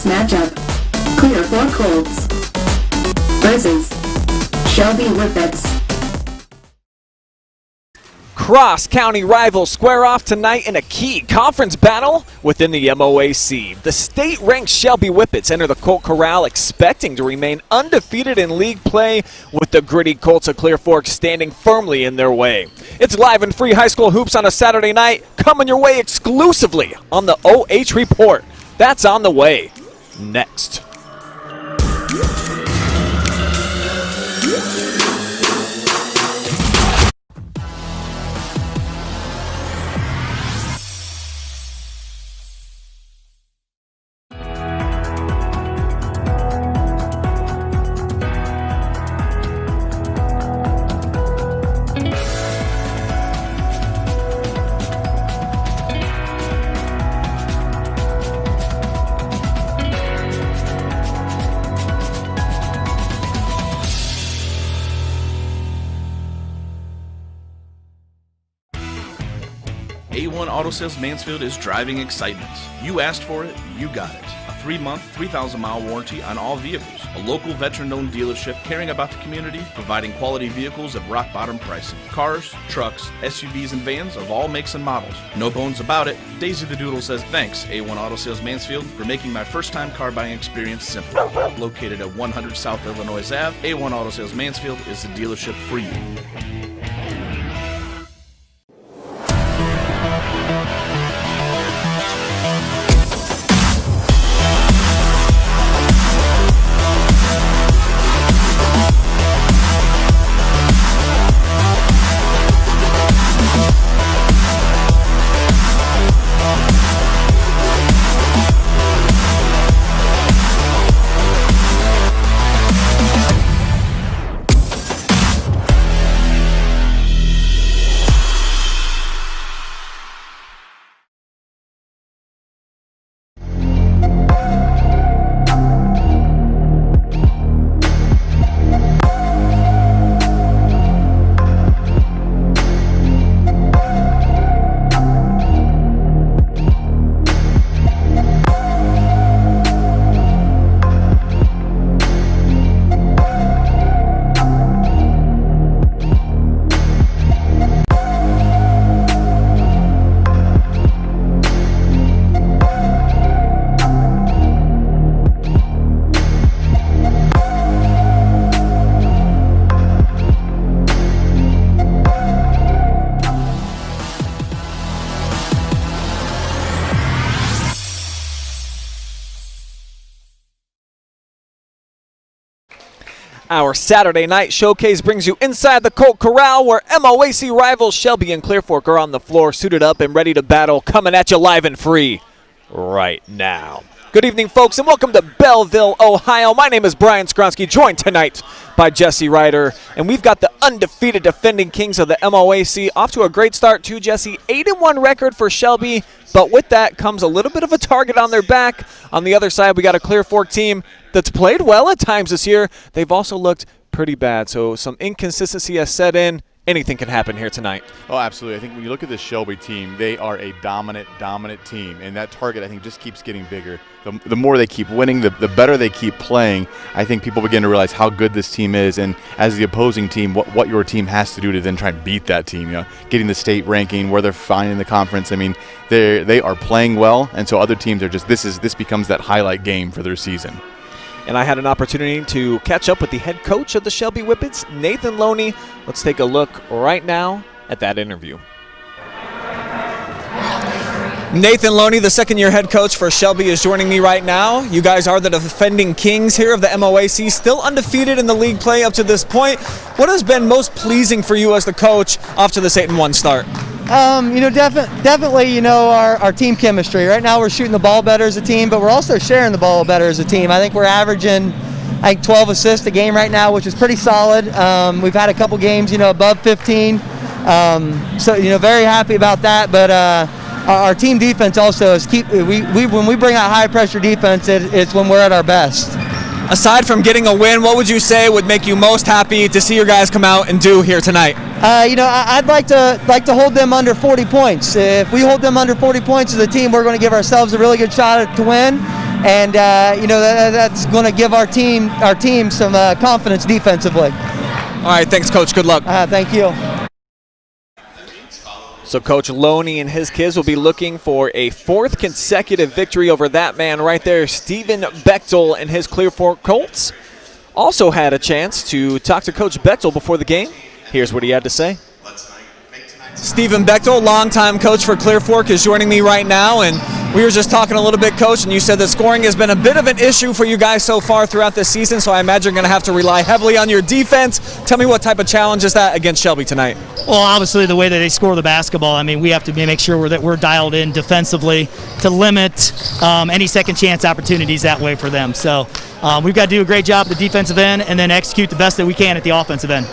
Tonight's matchup, Clear Fork Colts versus Shelby Whippets. Cross-county rivals square off tonight in a key conference battle within the MOAC. The state-ranked Shelby Whippets enter the Colt Corral expecting to remain undefeated in league play, with the gritty Colts of Clear Fork standing firmly in their way. It's live and free high school hoops on a Saturday night, coming your way exclusively on the OH Report. That's on the way next. A1 Auto Sales Mansfield is driving excitement. You asked for it, you got it. A 3-month, 3,000-mile warranty on all vehicles. A local veteran-owned dealership caring about the community, providing quality vehicles at rock-bottom pricing. Cars, trucks, SUVs, and vans of all makes and models. No bones about it, Daisy the Doodle says thanks, A1 Auto Sales Mansfield, for making my first-time car buying experience simple. Located at 100 South Illinois Ave, A1 Auto Sales Mansfield is the dealership for you. Our Saturday night showcase brings you inside the Colt Corral, where MOAC rivals Shelby and Clear Fork are on the floor, suited up and ready to battle, coming at you live and free right now. Good evening, folks, and welcome to Belleville, Ohio. My name is Brian Skronsky, joined tonight by Jesse Ryder, and we've got the undefeated defending kings of the MOAC off to a great start too, Jesse. 8-1 record for Shelby, but with that comes a little bit of a target on their back. On the other side, we got a Clear Fork team that's played well at times this year. They've also looked pretty bad, so some inconsistency has set in. Anything can happen here tonight. Oh, absolutely. I think when you look at the Shelby team, they are a dominant team, and that target, I think, just keeps getting bigger. The more they keep winning, the better they keep playing. I think people begin to realize how good this team is, and as the opposing team, what your team has to do to then try and beat that team. You know, getting the state ranking, where they're fine in the conference. I mean, they are playing well, and so other teams are just this becomes that highlight game for their season. And I had an opportunity to catch up with the head coach of the Shelby Whippets, Nathan Loney. Let's take a look right now at that interview. Nathan Loney, the second-year head coach for Shelby, is joining me right now. You guys are the defending kings here of the MOAC, still undefeated in the league play up to this point. What has been most pleasing for you as the coach off to this 8-1 start? Definitely, our team chemistry. Right now we're shooting the ball better as a team, but we're also sharing the ball better as a team. I think we're averaging 12 assists a game right now, which is pretty solid. We've had a couple games, above 15. So, very happy about that. But our team defense also is when we bring out high pressure defense, it's when we're at our best. Aside from getting a win, what would you say would make you most happy to see your guys come out and do here tonight? I'd like to hold them under 40 points. If we hold them under 40 points as a team, we're going to give ourselves a really good shot to win. and that's going to give our team some confidence defensively. All right, thanks, Coach. Good luck. Thank you. So Coach Loney and his kids will be looking for a 4th consecutive victory over that man right there, Stephen Bechtel, and his Clear Fork Colts. Also had a chance to talk to Coach Bechtel before the game. Here's what he had to say. Stephen Bechtel, longtime coach for Clear Fork, is joining me right now, and we were just talking a little bit, Coach, and you said that scoring has been a bit of an issue for you guys so far throughout this season, so I imagine you're going to have to rely heavily on your defense. Tell me what type of challenge is that against Shelby tonight? Well, obviously the way that they score the basketball, I mean, we have to make sure that we're dialed in defensively to limit any second chance opportunities that way for them. So we've got to do a great job at the defensive end and then execute the best that we can at the offensive end.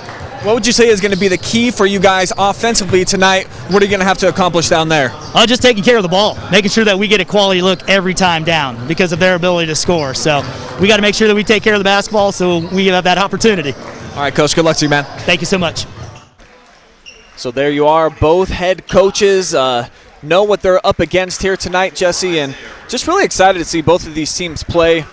What would you say is going to be the key for you guys offensively tonight? What are you going to have to accomplish down there? Just taking care of the ball, making sure that we get a quality look every time down because of their ability to score. So we got to make sure that we take care of the basketball so we have that opportunity. All right, Coach, good luck to you, man. Thank you so much. So there you are. Both head coaches know what they're up against here tonight, Jesse, and just really excited to see both of these teams play.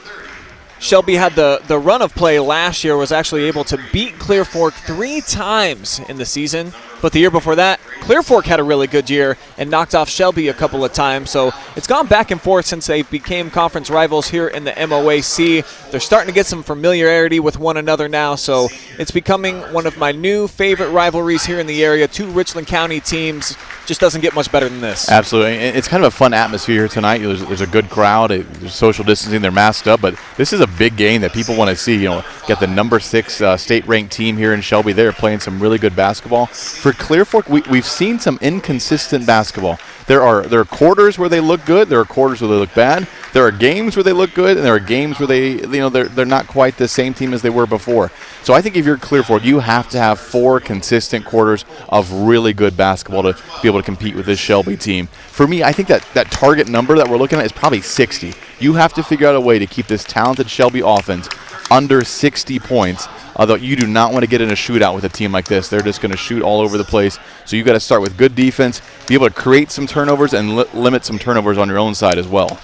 Shelby had the run of play last year, was actually able to beat Clear Fork 3 times in the season. But the year before that, Clear Fork had a really good year and knocked off Shelby a couple of times. So it's gone back and forth since they became conference rivals here in the MOAC. They're starting to get some familiarity with one another now. So it's becoming one of my new favorite rivalries here in the area. 2 Richland County teams. Just doesn't get much better than this. Absolutely. It's kind of a fun atmosphere here tonight. There's a good crowd. There's social distancing. They're masked up. But this is a big game that people want to see. Got the number 6 state-ranked team here in Shelby. They're playing some really good basketball. For Clear Fork, we've seen some inconsistent basketball. There are quarters where they look good. There are quarters where they look bad. There are games where they look good, and there are games where they're not quite the same team as they were before. So I think if you're Clear Fork, you have to have 4 consistent quarters of really good basketball to be able to compete with this Shelby team. For me, I think that target number that we're looking at is probably 60. You have to figure out a way to keep this talented Shelby offense under 60 points. Although you do not want to get in a shootout with a team like this. They're just going to shoot all over the place. So you've got to start with good defense, be able to create some turnovers and limit some turnovers on your own side as well.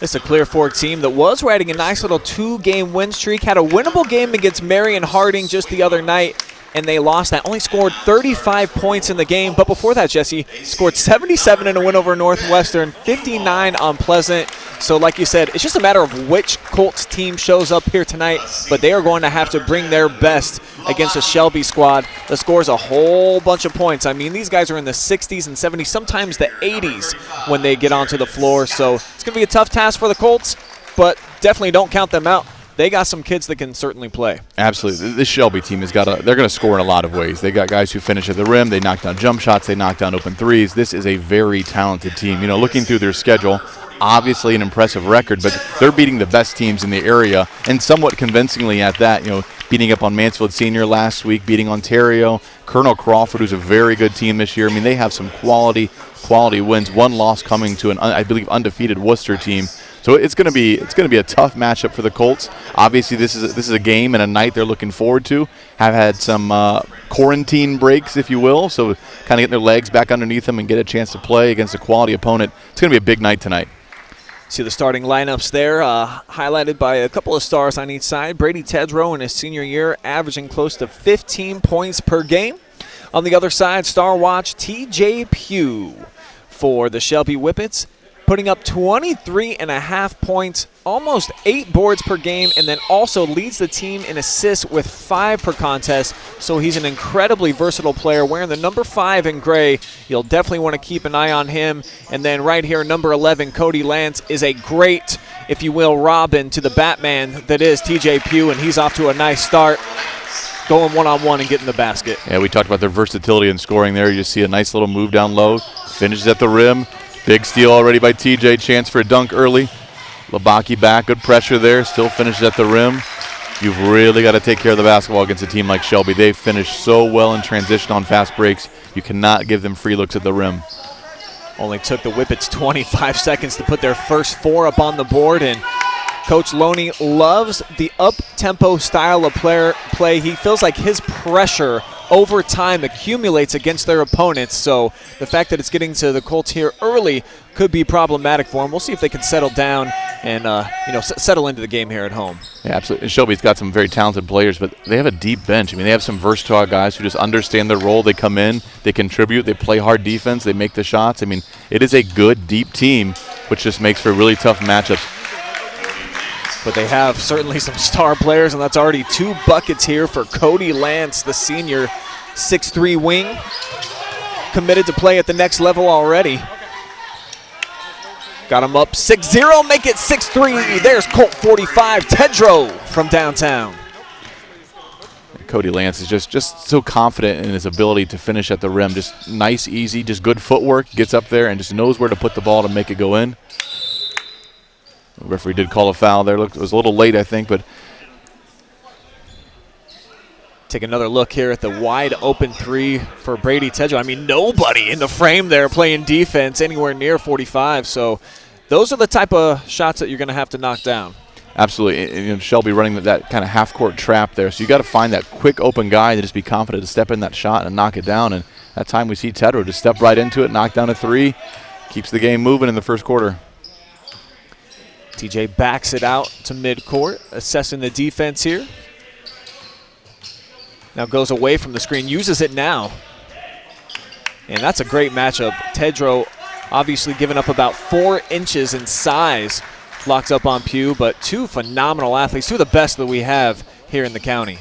This is a Clear Fork team that was riding a nice little 2-game win streak. Had a winnable game against Marion Harding just the other night, and they lost that. Only scored 35 points in the game. But before that, Jesse, scored 77 in a win over Northwestern, 59 on Pleasant. So like you said, it's just a matter of which Colts team shows up here tonight, but they are going to have to bring their best against a Shelby squad that scores a whole bunch of points. I mean, these guys are in the 60s and 70s, sometimes the 80s when they get onto the floor. So it's going to be a tough task for the Colts, but definitely don't count them out. They got some kids that can certainly play. Absolutely. This Shelby team they're going to score in a lot of ways. They got guys who finish at the rim. They knock down jump shots. They knock down open threes. This is a very talented team. Looking through their schedule, obviously an impressive record, but they're beating the best teams in the area, and somewhat convincingly at that. Beating up on Mansfield Senior last week, beating Ontario, Colonel Crawford, who's a very good team this year. I mean, they have some quality wins. One loss coming to an, I believe, undefeated Worcester team. So it's going to be a tough matchup for the Colts. Obviously, this is a game and a night they're looking forward to. Have had some quarantine breaks, if you will, so kind of get their legs back underneath them and get a chance to play against a quality opponent. It's going to be a big night tonight. See the starting lineups there, highlighted by a couple of stars on each side. Brady Tedrow in his senior year, averaging close to 15 points per game. On the other side, star watch T.J. Pugh for the Shelby Whippets, putting up 23.5 points, almost 8 boards per game, and then also leads the team in assists with 5 per contest. So he's an incredibly versatile player. Wearing the number 5 in gray, you'll definitely want to keep an eye on him. And then right here, number 11, Cody Lance, is a great, if you will, Robin to the Batman that is TJ Pugh, and he's off to a nice start, going one-on-one and getting the basket. Yeah, we talked about their versatility in scoring there. You see a nice little move down low, finishes at the rim. Big steal already by TJ, chance for a dunk early. Labaki back, good pressure there, still finishes at the rim. You've really got to take care of the basketball against a team like Shelby. They finish so well in transition on fast breaks. You cannot give them free looks at the rim. Only took the Whippets 25 seconds to put their first 4 up on the board, and Coach Loney loves the up-tempo style of play. He feels like his pressure over time accumulates against their opponents. So the fact that it's getting to the Colts here early could be problematic for them. We'll see if they can settle down and settle into the game here at home. Yeah, absolutely. And Shelby's got some very talented players, but they have a deep bench. I mean, they have some versatile guys who just understand their role. They come in, they contribute, they play hard defense, they make the shots. I mean, it is a good, deep team, which just makes for really tough matchups. But they have certainly some star players, and that's already 2 buckets here for Cody Lance, the senior 6'3" wing, committed to play at the next level already. Got him up 6-0, make it 6-3. There's Colt 45, Tedro from downtown. Cody Lance is just so confident in his ability to finish at the rim. Just nice, easy, just good footwork, gets up there and just knows where to put the ball to make it go in. The referee did call a foul there. It was a little late, I think, but take another look here at the wide open 3 for Brady Tedro. I mean, nobody in the frame there playing defense anywhere near 45. So those are the type of shots that you're going to have to knock down. Absolutely. And Shelby running that kind of half-court trap there. So you got to find that quick open guy to just be confident to step in that shot and knock it down. And that time we see Tedro just step right into it, knock down a 3, keeps the game moving in the first quarter. TJ backs it out to midcourt, assessing the defense here. Now goes away from the screen, uses it now. And that's a great matchup. Tedro obviously giving up about 4 inches in size. Locks up on Pugh, but 2 phenomenal athletes, 2 of the best that we have here in the county.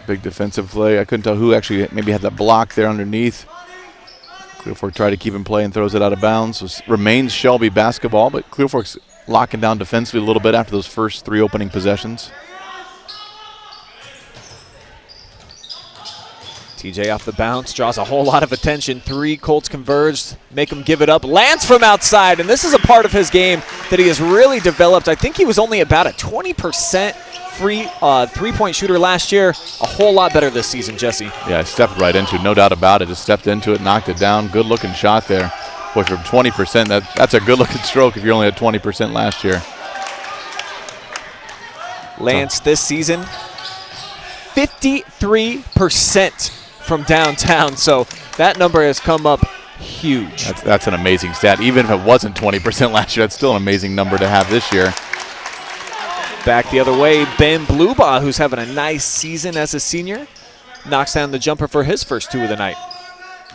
Big defensive play. I couldn't tell who actually maybe had that block there underneath. Clear Fork tried to keep him play and throws it out of bounds. So remains Shelby basketball, but Clear Fork's locking down defensively a little bit after those first 3 opening possessions. TJ off the bounce, draws a whole lot of attention. 3 Colts converged, make him give it up. Lance from outside, and this is a part of his game that he has really developed. I think he was only about a 20% free three-point shooter last year. A whole lot better this season, Jesse. Yeah, stepped right into it, no doubt about it. Just stepped into it, knocked it down. Good-looking shot there. Boy, from 20%, that's a good-looking stroke if you're only at 20% last year. Lance this season, 53% from downtown, so that number has come up huge. That's an amazing stat. Even if it wasn't 20% last year, that's still an amazing number to have this year. Back the other way, Ben Blubaugh, who's having a nice season as a senior, knocks down the jumper for his first 2 of the night.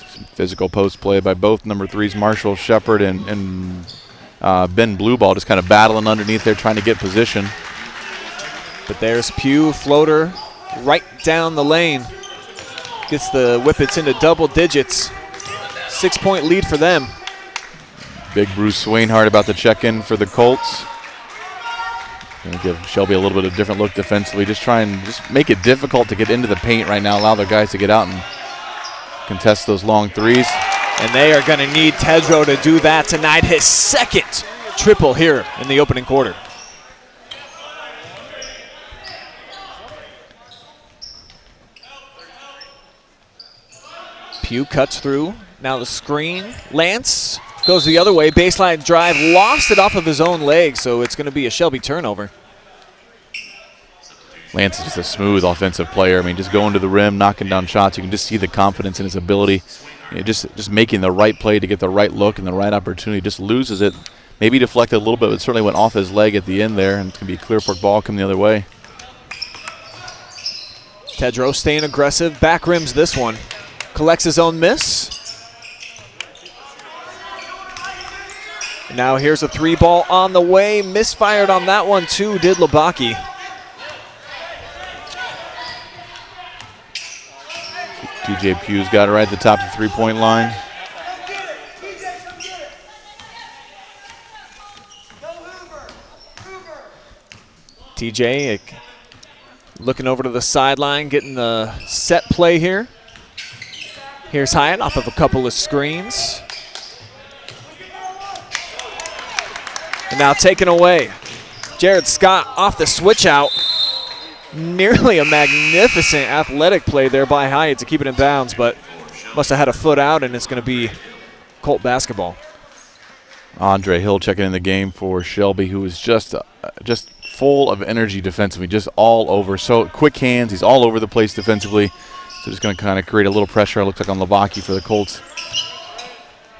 Some physical post play by both number 3s, Marshall Shepard and Ben Blubaugh, just kind of battling underneath there, trying to get position. But there's Pugh, floater right down the lane. Gets the Whippets into double digits. 6-point lead for them. Big Bruce Swainhart about to check in for the Colts. Going to give Shelby a little bit of a different look defensively. Just try and just make it difficult to get into the paint right now. Allow their guys to get out and contest those long 3s. And they are going to need Tedro to do that tonight. His 2nd triple here in the opening quarter. Pugh cuts through. Now the screen. Lance goes the other way. Baseline drive. Lost it off of his own leg, so it's going to be a Shelby turnover. Lance is just a smooth offensive player. I mean, just going to the rim, knocking down shots. You can just see the confidence in his ability. You know, just making the right play to get the right look and the right opportunity. Just loses it. Maybe deflected a little bit, but certainly went off his leg at the end there, and it's going to be a Clear Fork ball coming the other way. Tedro staying aggressive. Back rims this one. Collects his own miss. And now here's a 3-ball on the way. Misfired on that one too, did Labaki. TJ Pugh's got it right at the top of the 3-point line. TJ looking over to the sideline, getting the set play here. Here's Hyatt off of a couple of screens. And now taken away. Jared Scott off the switch out. Nearly a magnificent athletic play there by Hyatt to keep it in bounds, but must have had a foot out, and it's going to be Colt basketball. Andre Hill checking in the game for Shelby, who is just full of energy defensively, just all over. So quick hands, he's all over the place defensively. So just going to kind of create a little pressure, it looks like, on Lubacki for the Colts.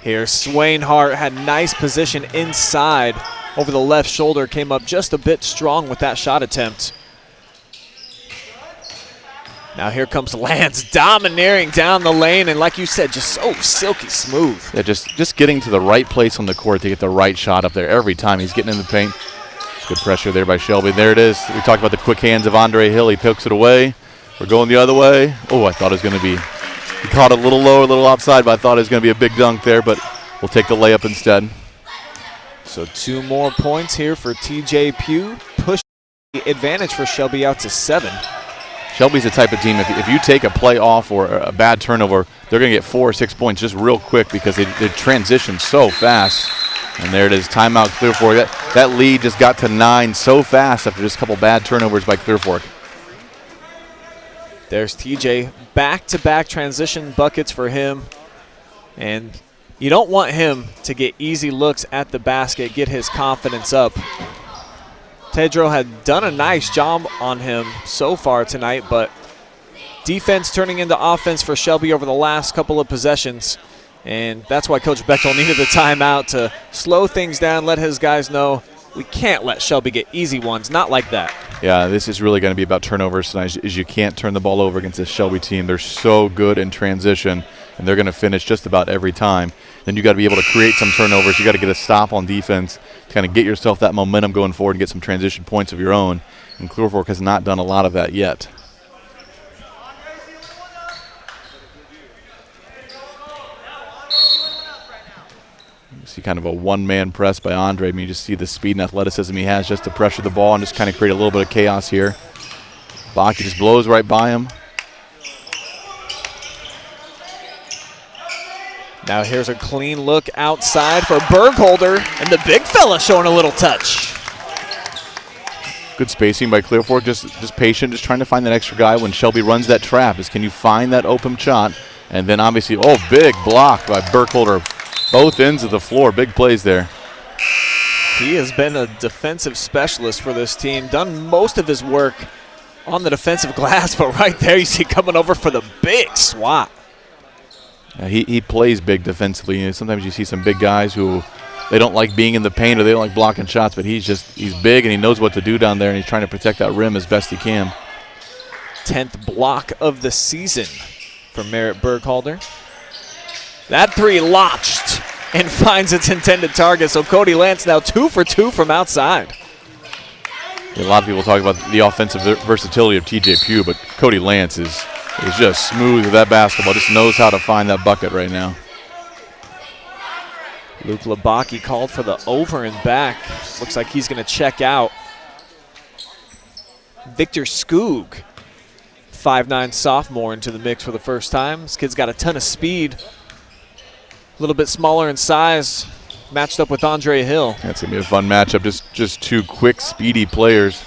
Here, Swain Hart had nice position inside over the left shoulder, came up just a bit strong with that shot attempt. Now here comes Lance, domineering down the lane, and like you said, just so silky smooth. Yeah, just getting to the right place on the court to get the right shot up there every time. He's getting in the paint. Good pressure there by Shelby. There it is. We talked about the quick hands of Andre Hill. He pokes it away. We're going the other way. Oh, I thought it was going to be, he caught it a little low, a little outside, but I thought it was going to be a big dunk there, but we'll take the layup instead. So 2 more points here for TJ Pugh. Push the advantage for Shelby out to 7. Shelby's the type of team, if you take a play off or a bad turnover, they're going to get 4 or 6 points just real quick because they transition so fast. And there it is, timeout Clear Fork. That lead just got to 9 so fast after just a couple bad turnovers by Clear Fork. There's TJ, back-to-back transition buckets for him. And you don't want him to get easy looks at the basket, get his confidence up. Tedro had done a nice job on him so far tonight, but defense turning into offense for Shelby over the last couple of possessions. And that's why Coach Bechtel needed the timeout to slow things down, let his guys know we can't let Shelby get easy ones, not like that. Yeah, this is really going to be about turnovers tonight, is you can't turn the ball over against this Shelby team. They're so good in transition, and they're going to finish just about every time. Then you got to be able to create some turnovers. You got to get a stop on defense to kind of get yourself that momentum going forward and get some transition points of your own. And Clear Fork has not done a lot of that yet. You see kind of a one-man press by Andre. I mean, you just see the speed and athleticism he has just to pressure the ball and just kind of create a little bit of chaos here. Baki just blows right by him. Now here's a clean look outside for Bergholder, and the big fella showing a little touch. Good spacing by Clear Fork, just patient, just trying to find that extra guy when Shelby runs that trap. Is can you find that open shot? And then obviously, big block by Bergholder. Both ends of the floor, big plays there. He has been a defensive specialist for this team, done most of his work on the defensive glass, but right there you see coming over for the big swat. He plays big defensively. You know, sometimes you see some big guys who they don't like being in the paint or they don't like blocking shots, but he's big and he knows what to do down there, and he's trying to protect that rim as best he can. 10th block of the season for Merritt Bergholder. That 3 launched and finds its intended target, so Cody Lance now 2 for 2 from outside. A lot of people talk about the offensive versatility of TJ Pugh, but Cody Lance is just smooth with that basketball, just knows how to find that bucket right now. Luke Lubacki called for the over and back. Looks like he's going to check out. Victor Skoog, 5'9" sophomore, into the mix for the first time. This kid's got a ton of speed. A little bit smaller in size, matched up with Andre Hill. That's going to be a fun matchup, just 2 quick, speedy players.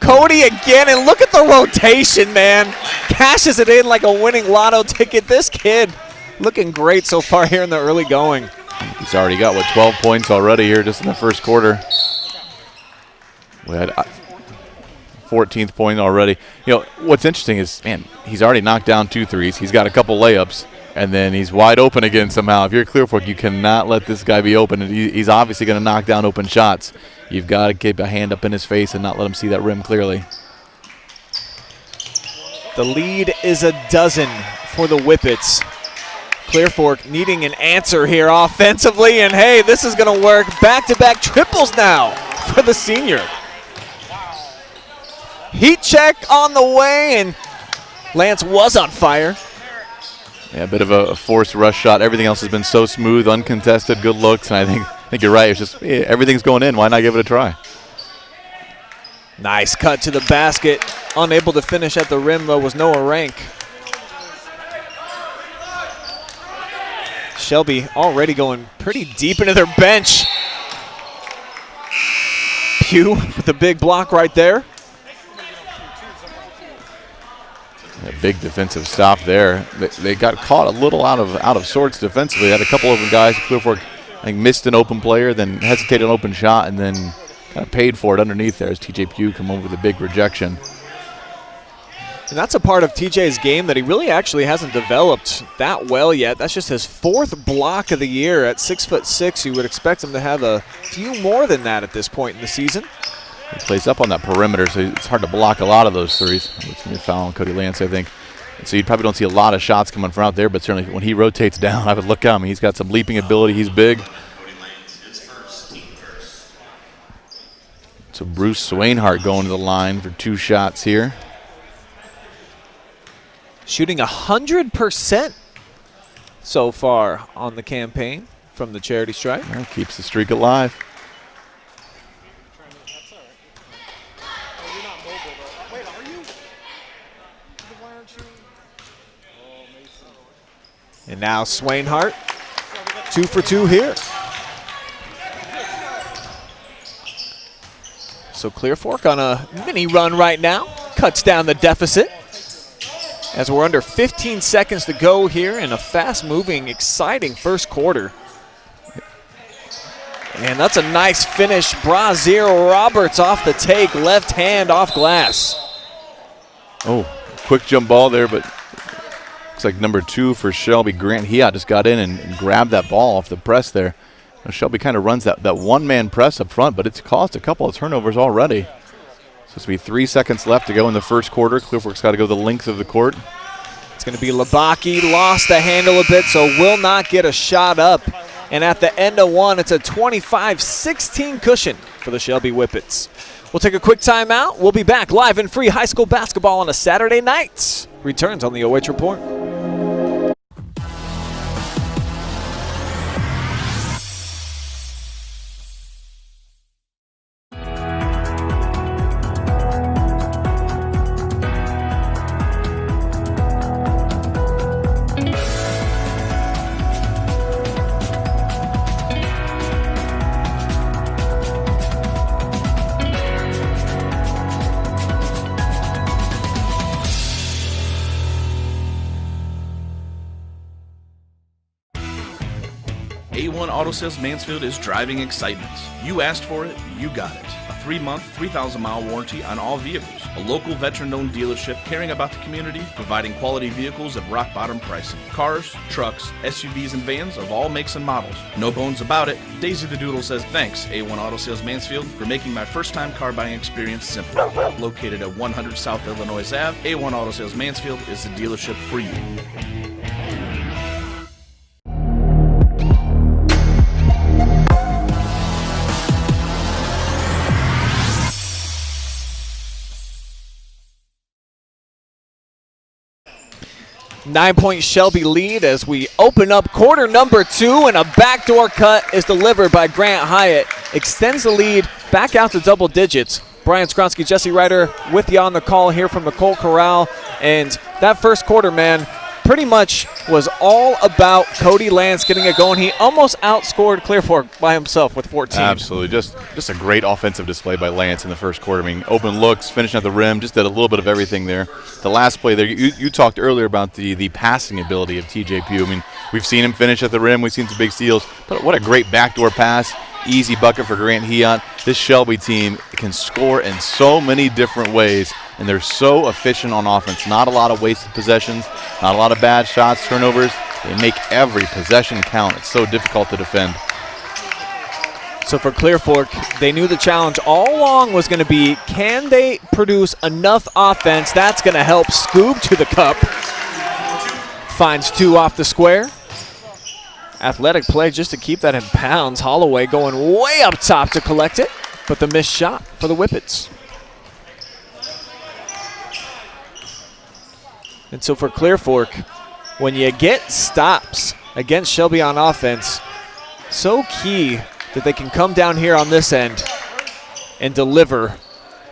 Cody again, and look at the rotation, man. Cashes it in like a winning lotto ticket. This kid looking great so far here in the early going. He's already got, 12 points already here just in the first quarter. We had 14th point already. You know, what's interesting is, man, he's already knocked down 2 threes. He's got a couple layups, and then he's wide open again somehow. If you're Clear Fork, you cannot let this guy be open. He's obviously going to knock down open shots. You've got to keep a hand up in his face and not let him see that rim clearly. The lead is a dozen for the Whippets. Clear Fork needing an answer here offensively, and hey, this is going to work. Back-to-back triples now for the senior. Heat check on the way, and Lance was on fire. Yeah, a bit of a forced rush shot. Everything else has been so smooth, uncontested, good looks, and I think you're right. It's just everything's going in. Why not give it a try? Nice cut to the basket. Unable to finish at the rim, though, was Noah Rank. Shelby already going pretty deep into their bench. Pugh with a big block right there. A big defensive stop there. They got caught a little out of sorts defensively. They had a couple of guys, Clear Fork, I think missed an open player, then hesitated an open shot, and then kind of paid for it underneath there as TJ Pugh come over with a big rejection. And that's a part of TJ's game that he really actually hasn't developed that well yet. That's just his 4th block of the year at 6'6". You would expect him to have a few more than that at this point in the season. He plays up on that perimeter, so it's hard to block a lot of those threes. It's going to be a foul on Cody Lance, I think. So you probably don't see a lot of shots coming from out there, but certainly when he rotates down, I would look out. I mean, he's got some leaping ability. He's big. So Bruce Swainhart going to the line for 2 shots here. Shooting 100% so far on the campaign from the charity stripe. Well, keeps the streak alive. And now Swainhart, 2 for 2 here. So Clear Fork on a mini run right now, cuts down the deficit. As we're under 15 seconds to go here in a fast-moving, exciting first quarter. And that's a nice finish. Brazier Roberts off the take, left hand off glass. Oh, quick jump ball there, but looks like number 2 for Shelby, Grant Hiat, just got in and grabbed that ball off the press there. Now Shelby kind of runs that one-man press up front, but it's caused a couple of turnovers already. So it's going to be 3 seconds left to go in the first quarter. Clear Fork's got to go the length of the court. It's going to be Labaki, lost the handle a bit, so will not get a shot up. And at the end of one, it's a 25-16 cushion for the Shelby Whippets. We'll take a quick timeout. We'll be back live and free high school basketball on a Saturday night. Returns on the OH Report. A1 Auto Sales Mansfield is driving excitement. You asked for it, you got it. A 3-month, 3,000-mile warranty on all vehicles. A local veteran-owned dealership caring about the community, providing quality vehicles at rock-bottom pricing. Cars, trucks, SUVs, and vans of all makes and models. No bones about it. Daisy the Doodle says thanks, A1 Auto Sales Mansfield, for making my first-time car buying experience simple. Located at 100 South Illinois Ave, A1 Auto Sales Mansfield is the dealership for you. 9-point Shelby lead as we open up quarter number 2, and a backdoor cut is delivered by Grant Hyatt. Extends the lead back out to double digits. Brian Skronsky, Jesse Ryder with you on the call here from the Colt Corral. And that first quarter, man, pretty much was all about Cody Lance getting it going. He almost outscored Clear Fork by himself with 14. Absolutely. Just a great offensive display by Lance in the first quarter. I mean, open looks, finishing at the rim, just did a little bit of everything there. The last play there, you talked earlier about the passing ability of TJ Pugh. I mean, we've seen him finish at the rim. We've seen some big steals. But what a great backdoor pass. Easy bucket for Grant Hiat. This Shelby team can score in so many different ways, and they're so efficient on offense. Not a lot of wasted possessions, not a lot of bad shots, turnovers. They make every possession count. It's so difficult to defend. So for Clear Fork, they knew the challenge all along was going to be, can they produce enough offense that's going to help Scoob to the cup? Finds 2 off the square. Athletic play just to keep that in pounds. Holloway going way up top to collect it, but the missed shot for the Whippets. And so for Clear Fork, when you get stops against Shelby on offense, so key that they can come down here on this end and deliver.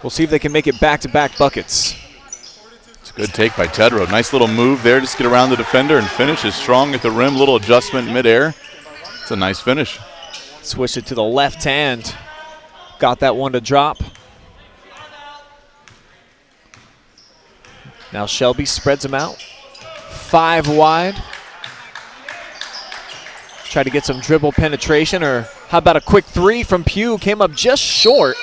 We'll see if they can make it back-to-back buckets. It's a good take by Tedrow. Nice little move there, just get around the defender and finish is strong at the rim. Little adjustment midair. It's a nice finish. Switch it to the left hand. Got that one to drop. Now Shelby spreads them out. 5 wide. Try to get some dribble penetration, or how about a quick three from Pugh? Came up just short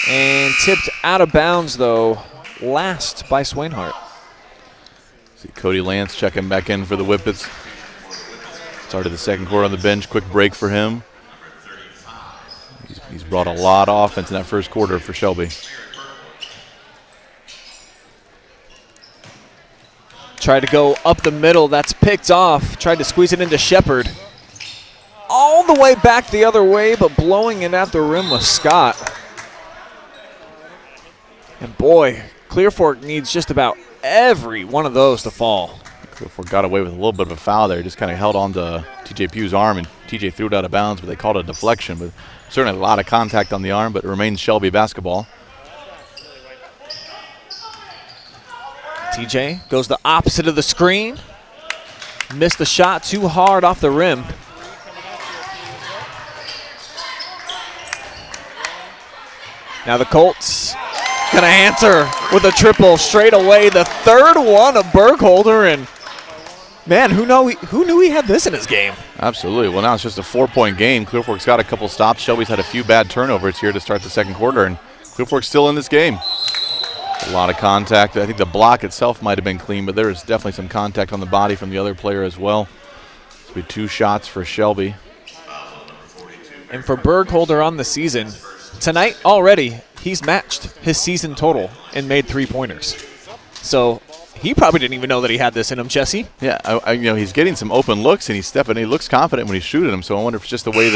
and tipped out of bounds, though, last by Swainhart. See Cody Lance checking back in for the Whippets. Started the second quarter on the bench. Quick break for him. He's brought a lot of offense in that first quarter for Shelby. Tried to go up the middle. That's picked off. Tried to squeeze it into Shepard. All the way back the other way, but blowing it at the rim was Scott. And boy, Clear Fork needs just about every one of those to fall. Clear Fork got away with a little bit of a foul there. Just kind of held on to TJ Pugh's arm, and TJ threw it out of bounds, but they called it a deflection. But certainly a lot of contact on the arm, but it remains Shelby basketball. TJ goes the opposite of the screen. Missed the shot too hard off the rim. Now the Colts gonna answer with a triple straight away. The third one of Burkholder, and man, who knew he had this in his game? Absolutely. Well, now it's just a 4-point game. Clear Fork's got a couple stops. Shelby's had a few bad turnovers here to start the second quarter, and Clear Fork's still in this game. A lot of contact. I think the block itself might have been clean, but there is definitely some contact on the body from the other player as well. This will be 2 shots for Shelby. And for Burkholder on the season, tonight already, he's matched his season total and made 3-pointers. So he probably didn't even know that he had this in him, Jesse. Yeah, he's getting some open looks, and he's stepping. He looks confident when he's shooting them. So I wonder if it's just the way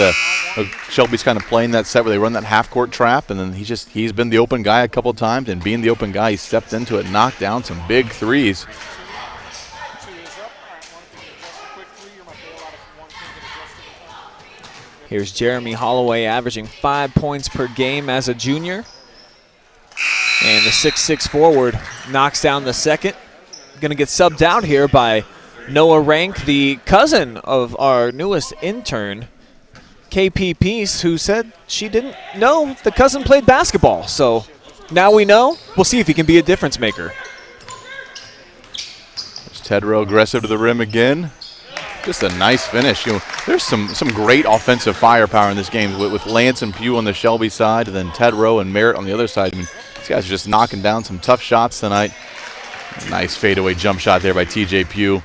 Shelby's kind of playing that set where they run that half-court trap, and then he's been the open guy a couple times, and being the open guy, he stepped into it, knocked down some big threes. Here's Jeremy Holloway averaging 5 points per game as a junior. And the 6'6" forward knocks down the second. Going to get subbed out here by Noah Rank, the cousin of our newest intern, KP Peace, who said she didn't know the cousin played basketball. So now we know. We'll see if he can be a difference maker. There's Tedrow aggressive to the rim again. Just a nice finish. There's some great offensive firepower in this game with Lance and Pugh on the Shelby side, and then Tedrow and Merritt on the other side. I mean, these guys are just knocking down some tough shots tonight. Nice fadeaway jump shot there by TJ Pugh.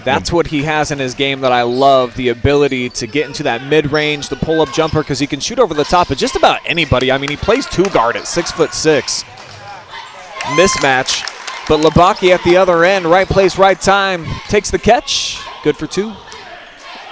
That's what he has in his game that I love, the ability to get into that mid-range, the pull-up jumper, because he can shoot over the top of just about anybody. I mean, he plays 2 guard at 6'6". Mismatch. But Labaki at the other end, right place, right time, takes the catch. Good for 2.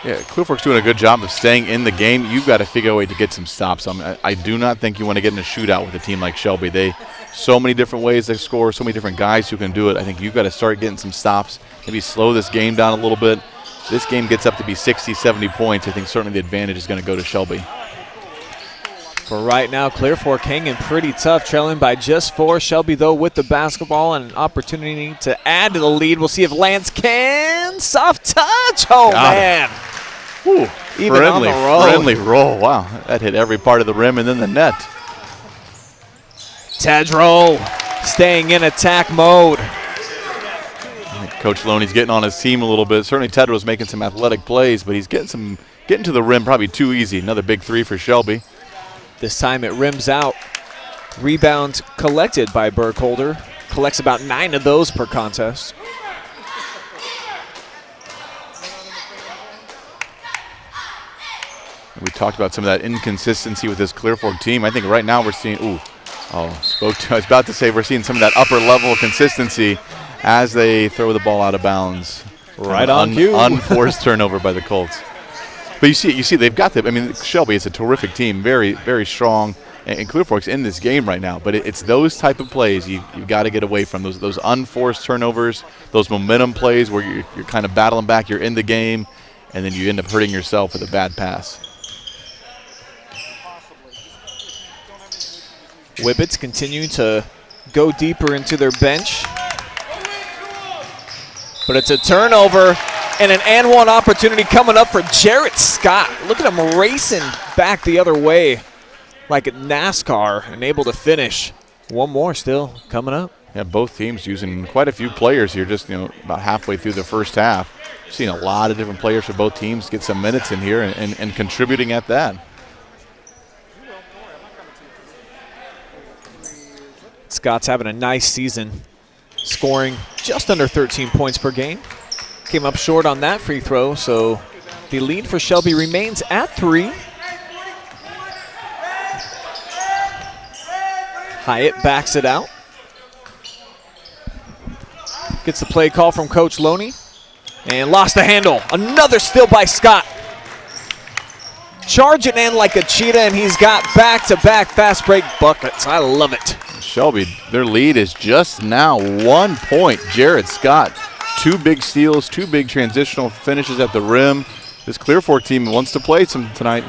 Yeah, Clear Fork's doing a good job of staying in the game. You've got to figure a way to get some stops. I do not think you want to get in a shootout with a team like Shelby. So many different ways they score, so many different guys who can do it. I think you've got to start getting some stops, maybe slow this game down a little bit. If this game gets up to be 60, 70 points, I think certainly the advantage is going to go to Shelby. For right now, Clear Fork hanging pretty tough, trailing by just 4. Shelby, though, with the basketball and an opportunity to add to the lead. We'll see if Lance can. Soft touch. Oh, man. Ooh, even friendly, on the roll. Friendly roll. Wow, that hit every part of the rim and then the net. Tedrow staying in attack mode. Coach Loney's getting on his team a little bit. Certainly Tedrow's making some athletic plays, but he's getting to the rim probably too easy. Another big 3 for Shelby. This time it rims out. Rebound collected by Burkholder. Collects about 9 of those per contest. We talked about some of that inconsistency with this Clear Fork team. I think right now we're seeing, I was about to say we're seeing some of that upper level consistency as they throw the ball out of bounds. Right on cue. Unforced turnover by the Colts. But you see, they've got them. I mean, Shelby is a terrific team, very, very strong, and Clear Fork's in this game right now. But it's those type of plays you've got to get away from, those unforced turnovers, those momentum plays where you're kind of battling back, you're in the game, and then you end up hurting yourself with a bad pass. Whippets continue to go deeper into their bench. But it's a turnover and an and-one opportunity coming up for Jarrett Scott. Look at him racing back the other way like at NASCAR and able to finish. One more still coming up. Yeah, both teams using quite a few players here just, about halfway through the first half. seen a lot of different players for both teams get some minutes in here and contributing at that. Scott's having a nice season, scoring just under 13 points per game. Came up short on that free throw, so the lead for Shelby remains at 3. Hyatt backs it out. Gets the play call from Coach Loney and lost the handle. Another steal by Scott. Charging in like a cheetah, and he's got back-to-back fast break buckets. I love it. Shelby, their lead is just now 1 point. Jared Scott, 2 big steals, 2 big transitional finishes at the rim. This Clear Fork team wants to play some tonight.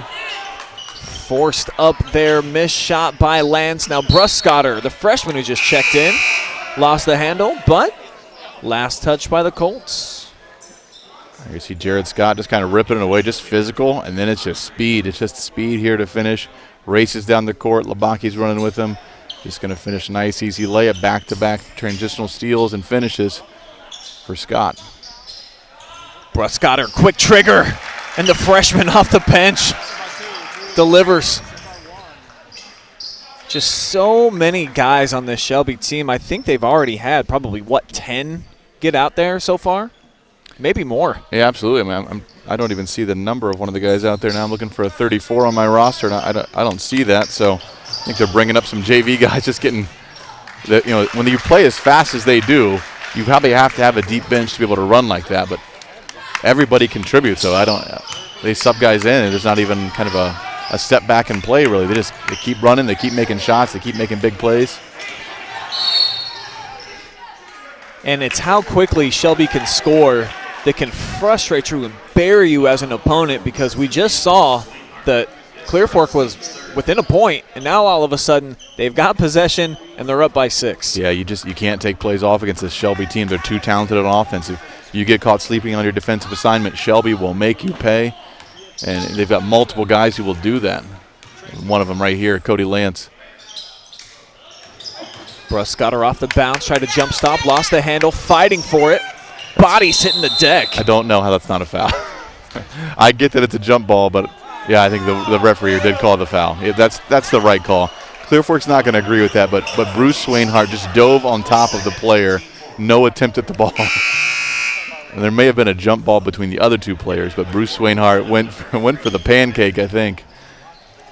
Forced up there, missed shot by Lance. Now Bruscotter, the freshman who just checked in, lost the handle, but last touch by the Colts. You see Jared Scott just kind of ripping it away, just physical, and then it's just speed. It's just speed here to finish. Races down the court. Labaki's running with him. Just going to finish nice, easy layup, back-to-back transitional steals and finishes for Scott. Bruscotter, quick trigger, and the freshman off the bench delivers. Just so many guys on this Shelby team. I think they've already had probably, 10 get out there so far? Maybe more. Yeah, absolutely. I mean, I don't even see the number of one of the guys out there now. I'm looking for a 34 on my roster, and I don't see that. So I think they're bringing up some JV guys, just getting the, when you play as fast as they do, you probably have to have a deep bench to be able to run like that. But everybody contributes, so they sub guys in, and there's not even kind of a step back and play, really. They keep running, they keep making shots, they keep making big plays. And it's how quickly Shelby can score that can frustrate you and bury you as an opponent, because we just saw that Clear Fork was within a point, and now all of a sudden they've got possession and they're up by 6. Yeah, you can't take plays off against this Shelby team. They're too talented on offense. If you get caught sleeping on your defensive assignment, Shelby will make you pay, and they've got multiple guys who will do that. One of them right here, Cody Lance. Bruscotter off the bounce, tried to jump stop, lost the handle, fighting for it. Body's hitting the deck. I don't know how that's not a foul. I get that it's a jump ball, but yeah, I think the referee did call the foul. Yeah, that's the right call. Clear Fork's not going to agree with that, but Bruce Swainhart just dove on top of the player. No attempt at the ball. And there may have been a jump ball between the other 2 players, but Bruce Swainhart went for the pancake, I think.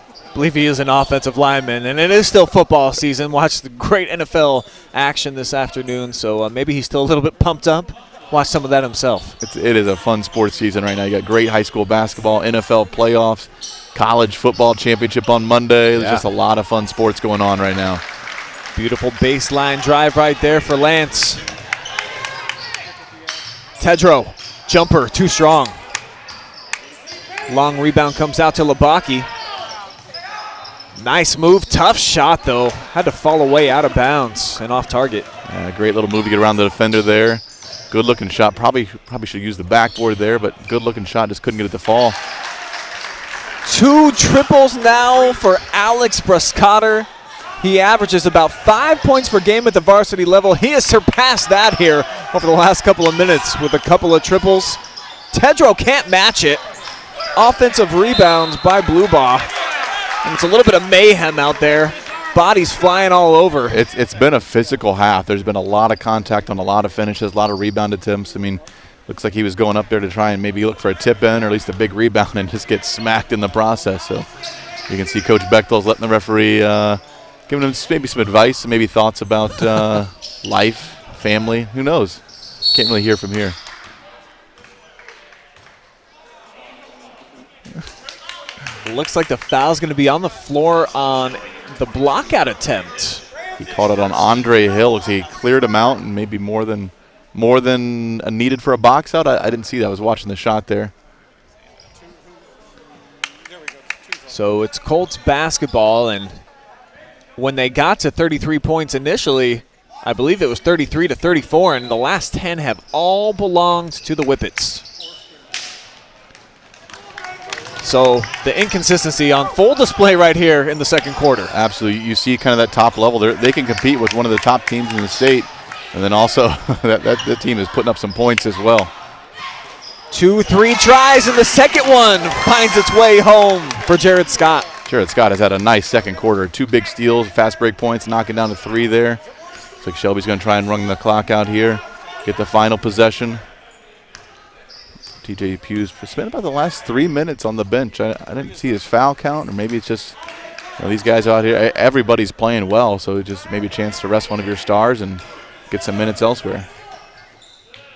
I believe he is an offensive lineman, and it is still football season. Watch the great NFL action this afternoon, so maybe he's still a little bit pumped up. Watch some of that himself. It is a fun sports season right now. You got great high school basketball, NFL playoffs, college football championship on Monday. There's just a lot of fun sports going on right now. Beautiful baseline drive right there for Lance. Tedrow, jumper, too strong. Long rebound comes out to Labaki. Nice move, tough shot though. Had to fall away out of bounds and off target. Yeah, great little move to get around the defender there. Good looking shot. Probably should use the backboard there, but good looking shot. Just couldn't get it to fall. 2 triples now for Alex Bruscotter. He averages about 5 points per game at the varsity level. He has surpassed that here over the last couple of minutes with a couple of triples. Tedrow can't match it. Offensive rebounds by Bluebaugh. And it's a little bit of mayhem out there. Bodies flying all over. It's been a physical half. There's been a lot of contact on a lot of finishes, a lot of rebound attempts. I mean, looks like he was going up there to try and maybe look for a tip in or at least a big rebound and just get smacked in the process. So you can see Coach Bechtel's letting the referee, giving him maybe some advice and maybe thoughts about life, family. Who knows? Can't really hear from here. Looks like the foul's going to be on the floor on the blockout attempt. He called it on Andre Hill. He cleared him out and maybe more than needed for a box out. I didn't see that. I was watching the shot there. So it's Colts basketball, and when they got to 33 points initially, I believe it was 33 to 34, and the last 10 have all belonged to the Whippets. So the inconsistency on full display right here in the second quarter. Absolutely. You see kind of that top level. They can compete with one of the top teams in the state. And then also that team is putting up some points as well. 2-3 tries, and the second one finds its way home for Jared Scott. Jared Scott has had a nice second quarter. 2 big steals, fast break points, knocking down to 3 there. Looks like Shelby's going to try and run the clock out here, get the final possession. TJ Pugh's spent about the last 3 minutes on the bench. I didn't see his foul count, or maybe it's just these guys out here, everybody's playing well, so just maybe a chance to rest one of your stars and get some minutes elsewhere.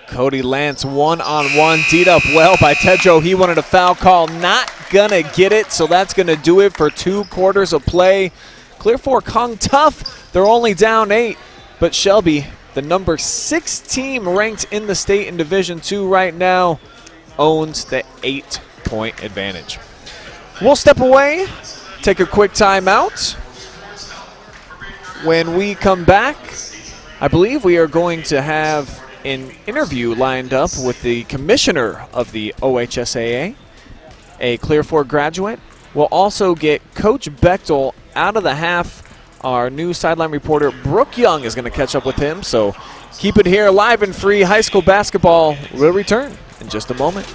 Cody Lance one-on-one, teed up well by Tedro. He wanted a foul call, not gonna get it, so that's gonna do it for 2 quarters of play. Clear Fork hung tough. They're only down 8, but Shelby, the number 6 team ranked in the state in Division II right now, owns the 8-point advantage. We'll step away, take a quick timeout. When we come back, I believe we are going to have an interview lined up with the commissioner of the OHSAA, a Clear Fork graduate. We'll also get Coach Bechtel out of the half. Our new sideline reporter, Brooke Young, is going to catch up with him. So keep it here, live and free. High school basketball will return in just a moment.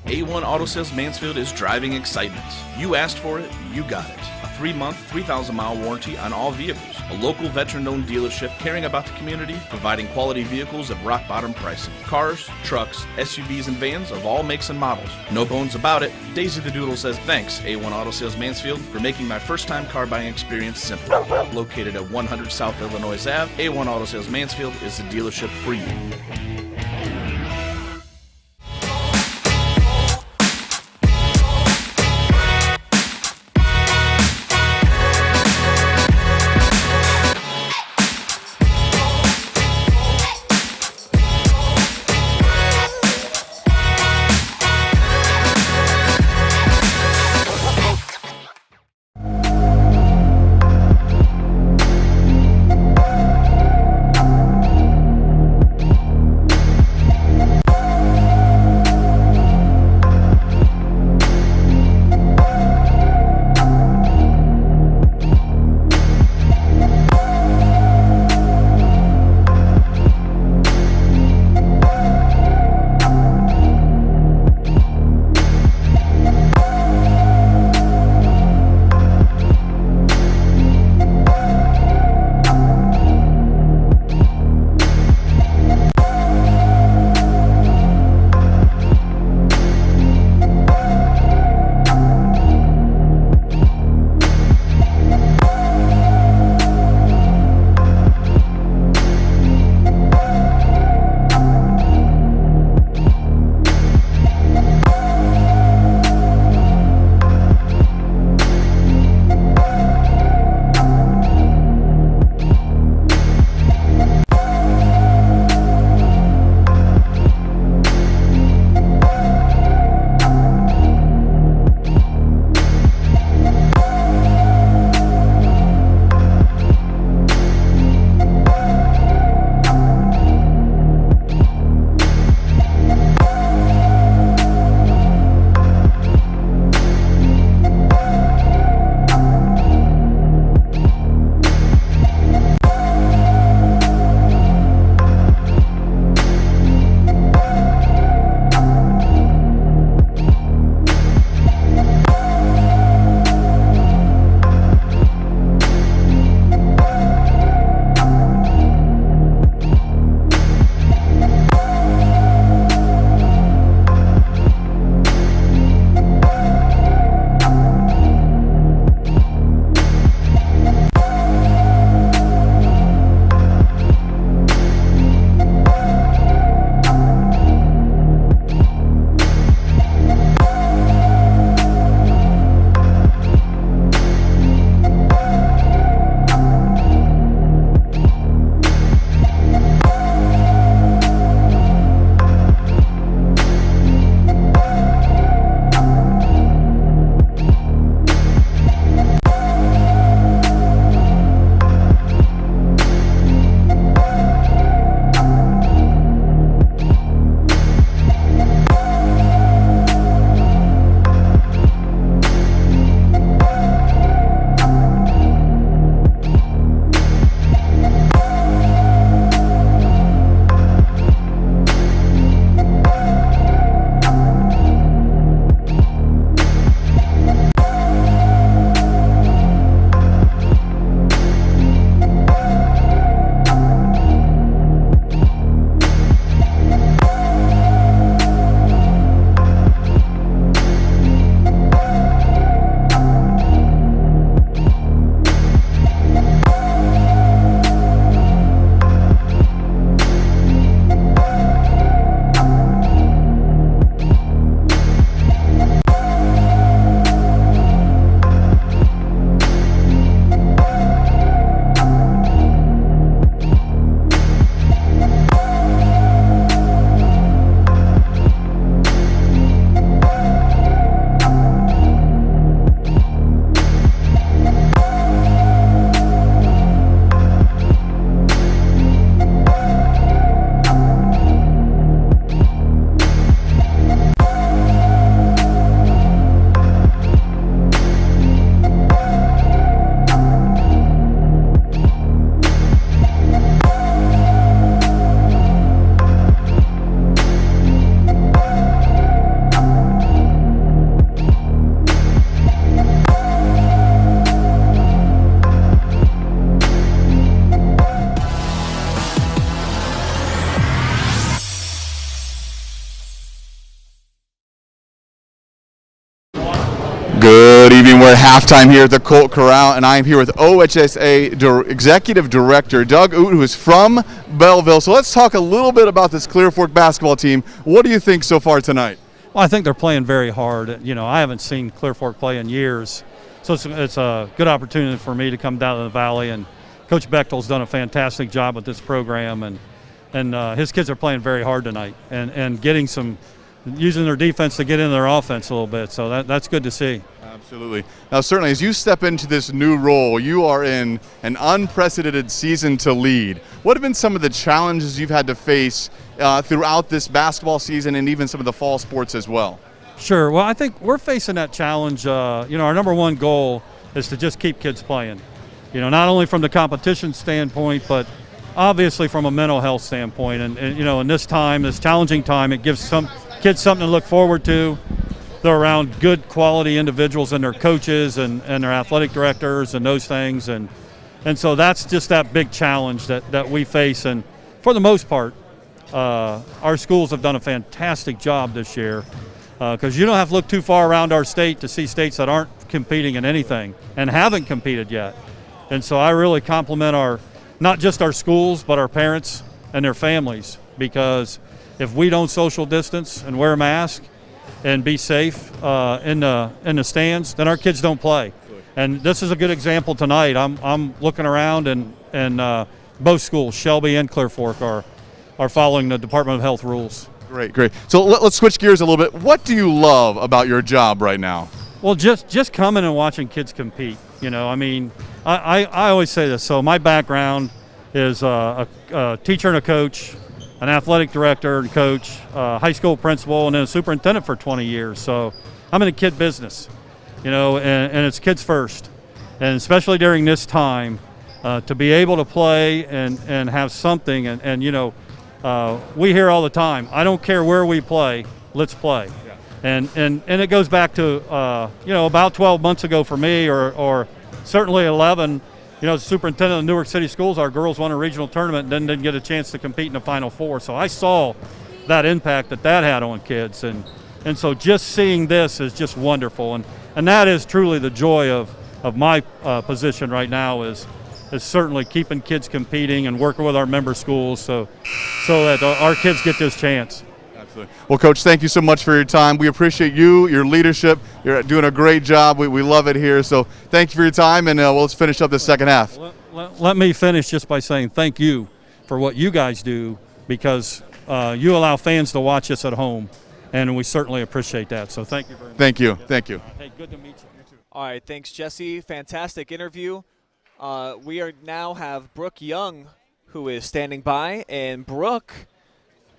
A1 Auto Sales Mansfield is driving excitement. You asked for it, you got it. A 3-month, 3,000-mile warranty on all vehicles. A local veteran-owned dealership caring about the community, providing quality vehicles at rock-bottom pricing. Cars, trucks, SUVs, and vans of all makes and models. No bones about it. Daisy the Doodle says thanks, A1 Auto Sales Mansfield, for making my first-time car buying experience simple. Located at 100 South Illinois Ave, A1 Auto Sales Mansfield is the dealership for you. Good evening. We're at halftime here at the Colt Corral, and I'm here with OHSA Executive Director Doug Oot, who is from Belleville. So let's talk a little bit about this Clear Fork basketball team. What do you think so far tonight? Well, I think they're playing very hard. You know, I haven't seen Clear Fork play in years, so it's a good opportunity for me to come down to the Valley. And Coach Bechtel's done a fantastic job with this program, and his kids are playing very hard tonight and getting using their defense to get into their offense a little bit. So that's good to see. Absolutely. Now, certainly, as you step into this new role, you are in an unprecedented season to lead. What have been some of the challenges you've had to face throughout this basketball season and even some of the fall sports as well? Sure. Well, I think we're facing that challenge. Our number one goal is to just keep kids playing. Not only from the competition standpoint, but obviously from a mental health standpoint. And in this challenging time, it gives some kids something to look forward to. They're around good quality individuals and their coaches and their athletic directors and those things. And so that's just that big challenge that we face. And for the most part, our schools have done a fantastic job this year because you don't have to look too far around our state to see states that aren't competing in anything and haven't competed yet. And so I really compliment not just our schools, but our parents and their families, because if we don't social distance and wear a mask and be safe in the stands, then our kids don't play. And this is a good example tonight. I'm looking around and both schools, Shelby and Clear Fork, are following the Department of Health rules. Great. So let's switch gears a little bit. What do you love about your job right now? Well, just coming and watching kids compete. I always say this. So my background is a teacher and a coach, an athletic director and coach, high school principal, and then a superintendent for 20 years. So I'm in the kid business, and it's kids first. And especially during this time, to be able to play and have something. We hear all the time, I don't care where we play, let's play. Yeah. And it goes back to, about 12 months ago for me, or certainly 11. As superintendent of Newark City Schools, our girls won a regional tournament and then didn't get a chance to compete in the Final Four. So I saw that impact that had on kids. And so just seeing this is just wonderful. And that is truly the joy of my position right now is certainly keeping kids competing and working with our member schools so that our kids get this chance. Absolutely. Well, Coach, thank you so much for your time. We appreciate your leadership. You're doing a great job. We love it here. So thank you for your time, and let's finish up the second half. Let me finish just by saying thank you for what you guys do, because you allow fans to watch us at home, and we certainly appreciate that. So thank you very much. Thank you. Hey, good to meet you. You too. All right, thanks, Jesse. Fantastic interview. We now have Brooke Young, who is standing by, and Brooke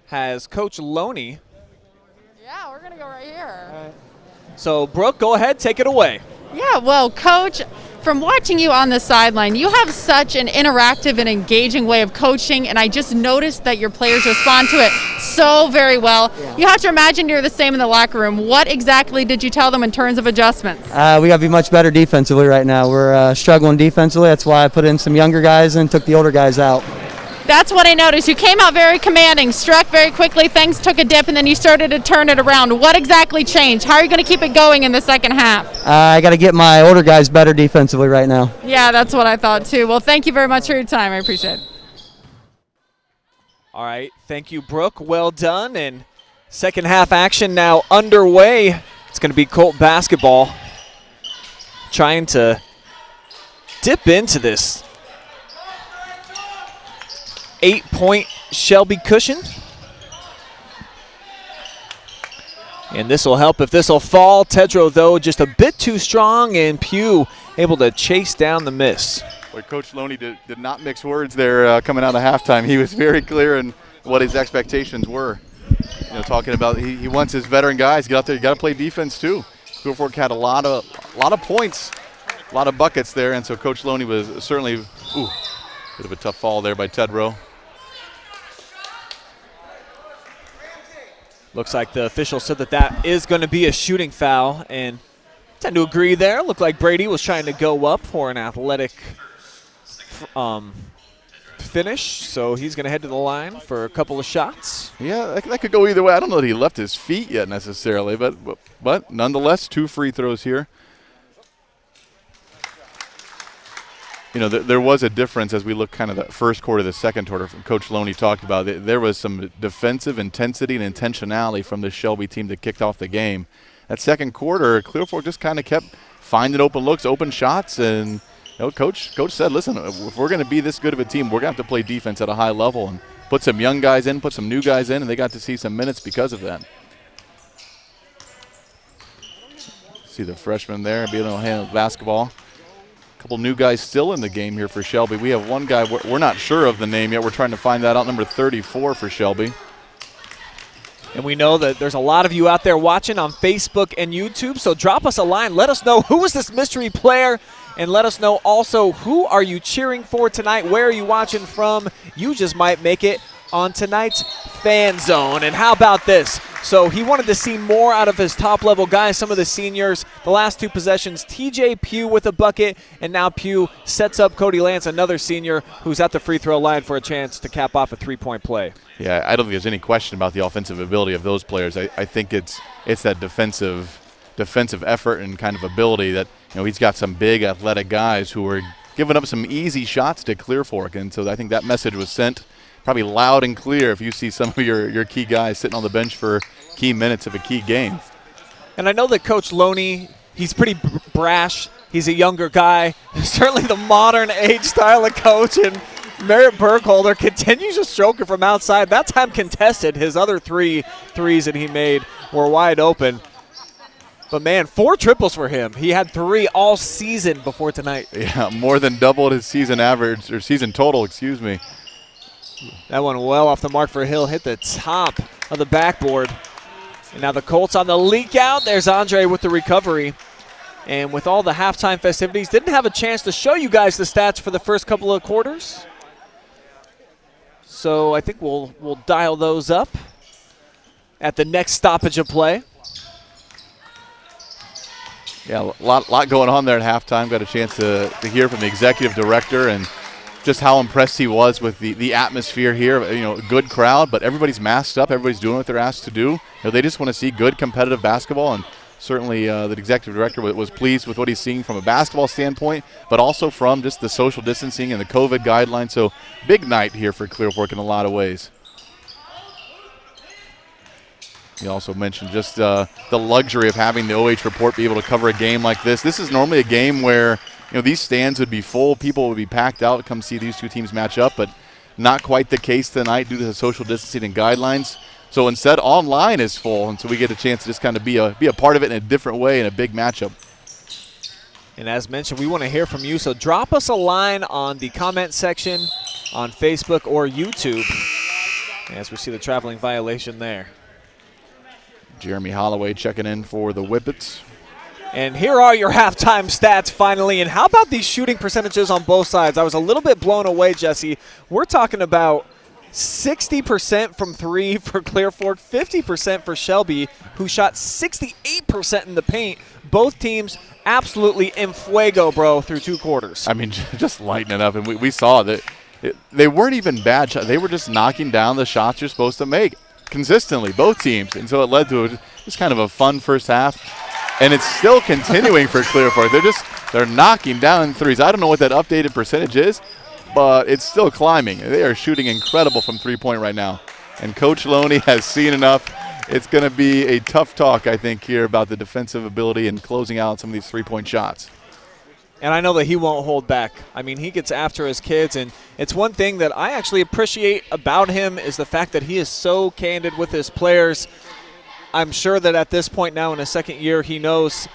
has Coach Loney. Yeah, we're going to go right here. So, Brooke, go ahead, take it away. Yeah, well, Coach, from watching you on the sideline, you have such an interactive and engaging way of coaching, and I just noticed that your players respond to it so very well. Yeah. You have to imagine you're the same in the locker room. What exactly did you tell them in terms of adjustments? We got to be much better defensively right now. We're struggling defensively. That's why I put in some younger guys and took the older guys out. That's what I noticed. You came out very commanding, struck very quickly, things took a dip, and then you started to turn it around. What exactly changed? How are you going to keep it going in the second half? I got to get my older guys better defensively right now. Yeah, that's what I thought too. Well, thank you very much for your time. I appreciate it. All right, thank you, Brooke. Well done. And second half action now underway. It's going to be Colt basketball trying to dip into this 8-point Shelby cushion. And this will help if this will fall. Tedrow, though, just a bit too strong, and Pugh able to chase down the miss. Boy, Coach Loney did not mix words there coming out of halftime. He was very clear in what his expectations were. Talking about he wants his veteran guys to get out there. You got to play defense too. Clear Fork had a lot of points, a lot of buckets there, and so Coach Loney was certainly bit of a tough fall there by Tedrow. Looks like the official said that is going to be a shooting foul, and tend to agree there. Looked like Brady was trying to go up for an athletic finish, so he's going to head to the line for a couple of shots. Yeah, that could go either way. I don't know that he left his feet yet necessarily, but nonetheless, 2 free throws here you know, there was a difference as we look kind of the first quarter, the second quarter. Coach Loney talked about it. There was some defensive intensity and intentionality from the Shelby team that kicked off the game. That second quarter, Clear Fork just kind of kept finding open looks, open shots, and Coach said, listen, if we're going to be this good of a team, we're going to have to play defense at a high level and put some young guys in, put some new guys in, and they got to see some minutes because of that. See the freshman there being able to handle basketball. Couple new guys still in the game here for Shelby. We have one guy, we're not sure of the name yet. We're trying to find that out, number 34 for Shelby. And we know that there's a lot of you out there watching on Facebook and YouTube, so drop us a line. Let us know who is this mystery player, and let us know also who are you cheering for tonight. Where are you watching from? You just might make it on tonight's Fan Zone. And how about this? So he wanted to see more out of his top-level guys, some of the seniors. The last two possessions, TJ Pugh with a bucket, and now Pugh sets up Cody Lance, another senior who's at the free throw line for a chance to cap off a three-point play. Yeah, I don't think there's any question about the offensive ability of those players. I think it's that defensive effort and kind of ability that, he's got some big athletic guys who are giving up some easy shots to Clear Fork, and so I think that message was sent probably loud and clear if you see some of your key guys sitting on the bench for key minutes of a key game. And I know that Coach Loney, he's pretty brash. He's a younger guy. Certainly the modern age style of coach. And Merritt Burkholder continues to stroke it from outside. That time contested. His other three threes that he made were wide open. But, man, 4 triples for him. He had 3 all season before tonight. Yeah, more than doubled his season average, or season total, excuse me. That one well off the mark for Hill. Hit the top of the backboard. And now the Colts on the leak out. There's Andre with the recovery. And with all the halftime festivities, didn't have a chance to show you guys the stats for the first couple of quarters. So I think we'll dial those up at the next stoppage of play. Yeah, a lot going on there at halftime. Got a chance to hear from the executive director and just how impressed he was with the atmosphere here. A good crowd, but everybody's masked up. Everybody's doing what they're asked to do. They just want to see good competitive basketball, and certainly the executive director was pleased with what he's seeing from a basketball standpoint, but also from just the social distancing and the COVID guidelines. So big night here for Clear Fork in a lot of ways. He also mentioned just the luxury of having the OH report be able to cover a game like this. This is normally a game where these stands would be full. People would be packed out to come see these two teams match up, but not quite the case tonight due to the social distancing and guidelines. So instead, online is full, and so we get a chance to just kind of be a part of it in a different way in a big matchup. And as mentioned, we want to hear from you, so drop us a line on the comment section on Facebook or YouTube as we see the traveling violation there. Jeremy Holloway checking in for the Whippets. And here are your halftime stats finally. And how about these shooting percentages on both sides? I was a little bit blown away, Jesse. We're talking about 60% from 3 for Clear Fork, 50% for Shelby, who shot 68% in the paint. Both teams absolutely en fuego, bro, through 2 quarters. I mean, just lighting it up. And we saw that they weren't even bad shots. They were just knocking down the shots you're supposed to make consistently, both teams. And so it led to just kind of a fun first half. And it's still continuing for Clear Fork. They're knocking down threes. I don't know what that updated percentage is, but it's still climbing. They are shooting incredible from three-point right now. And Coach Loney has seen enough. It's going to be a tough talk, I think, here about the defensive ability and closing out some of these three-point shots. And I know that he won't hold back. I mean, he gets after his kids, and it's one thing that I actually appreciate about him is the fact that he is so candid with his players. I'm sure that at this point now in his second year, he knows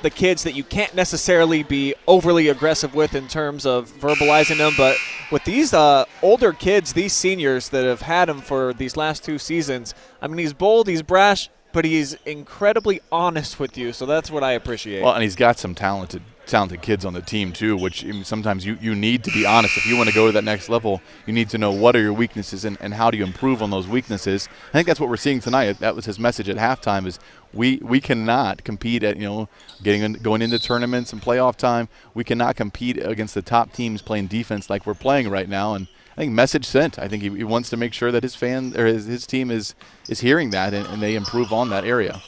the kids that you can't necessarily be overly aggressive with in terms of verbalizing them. But with these older kids, these seniors that have had him for these last 2 seasons, I mean, he's bold, he's brash, but he's incredibly honest with you. So that's what I appreciate. Well, and he's got some talented kids on the team too, which sometimes you need to be honest. If you want to go to that next level, you need to know what are your weaknesses and how do you improve on those weaknesses. I think that's what we're seeing tonight. That was his message at halftime is we cannot compete at going into tournaments and playoff time. We cannot compete against the top teams playing defense like we're playing right now. And I think message sent. I think he wants to make sure that his his team is hearing that and they improve on that area.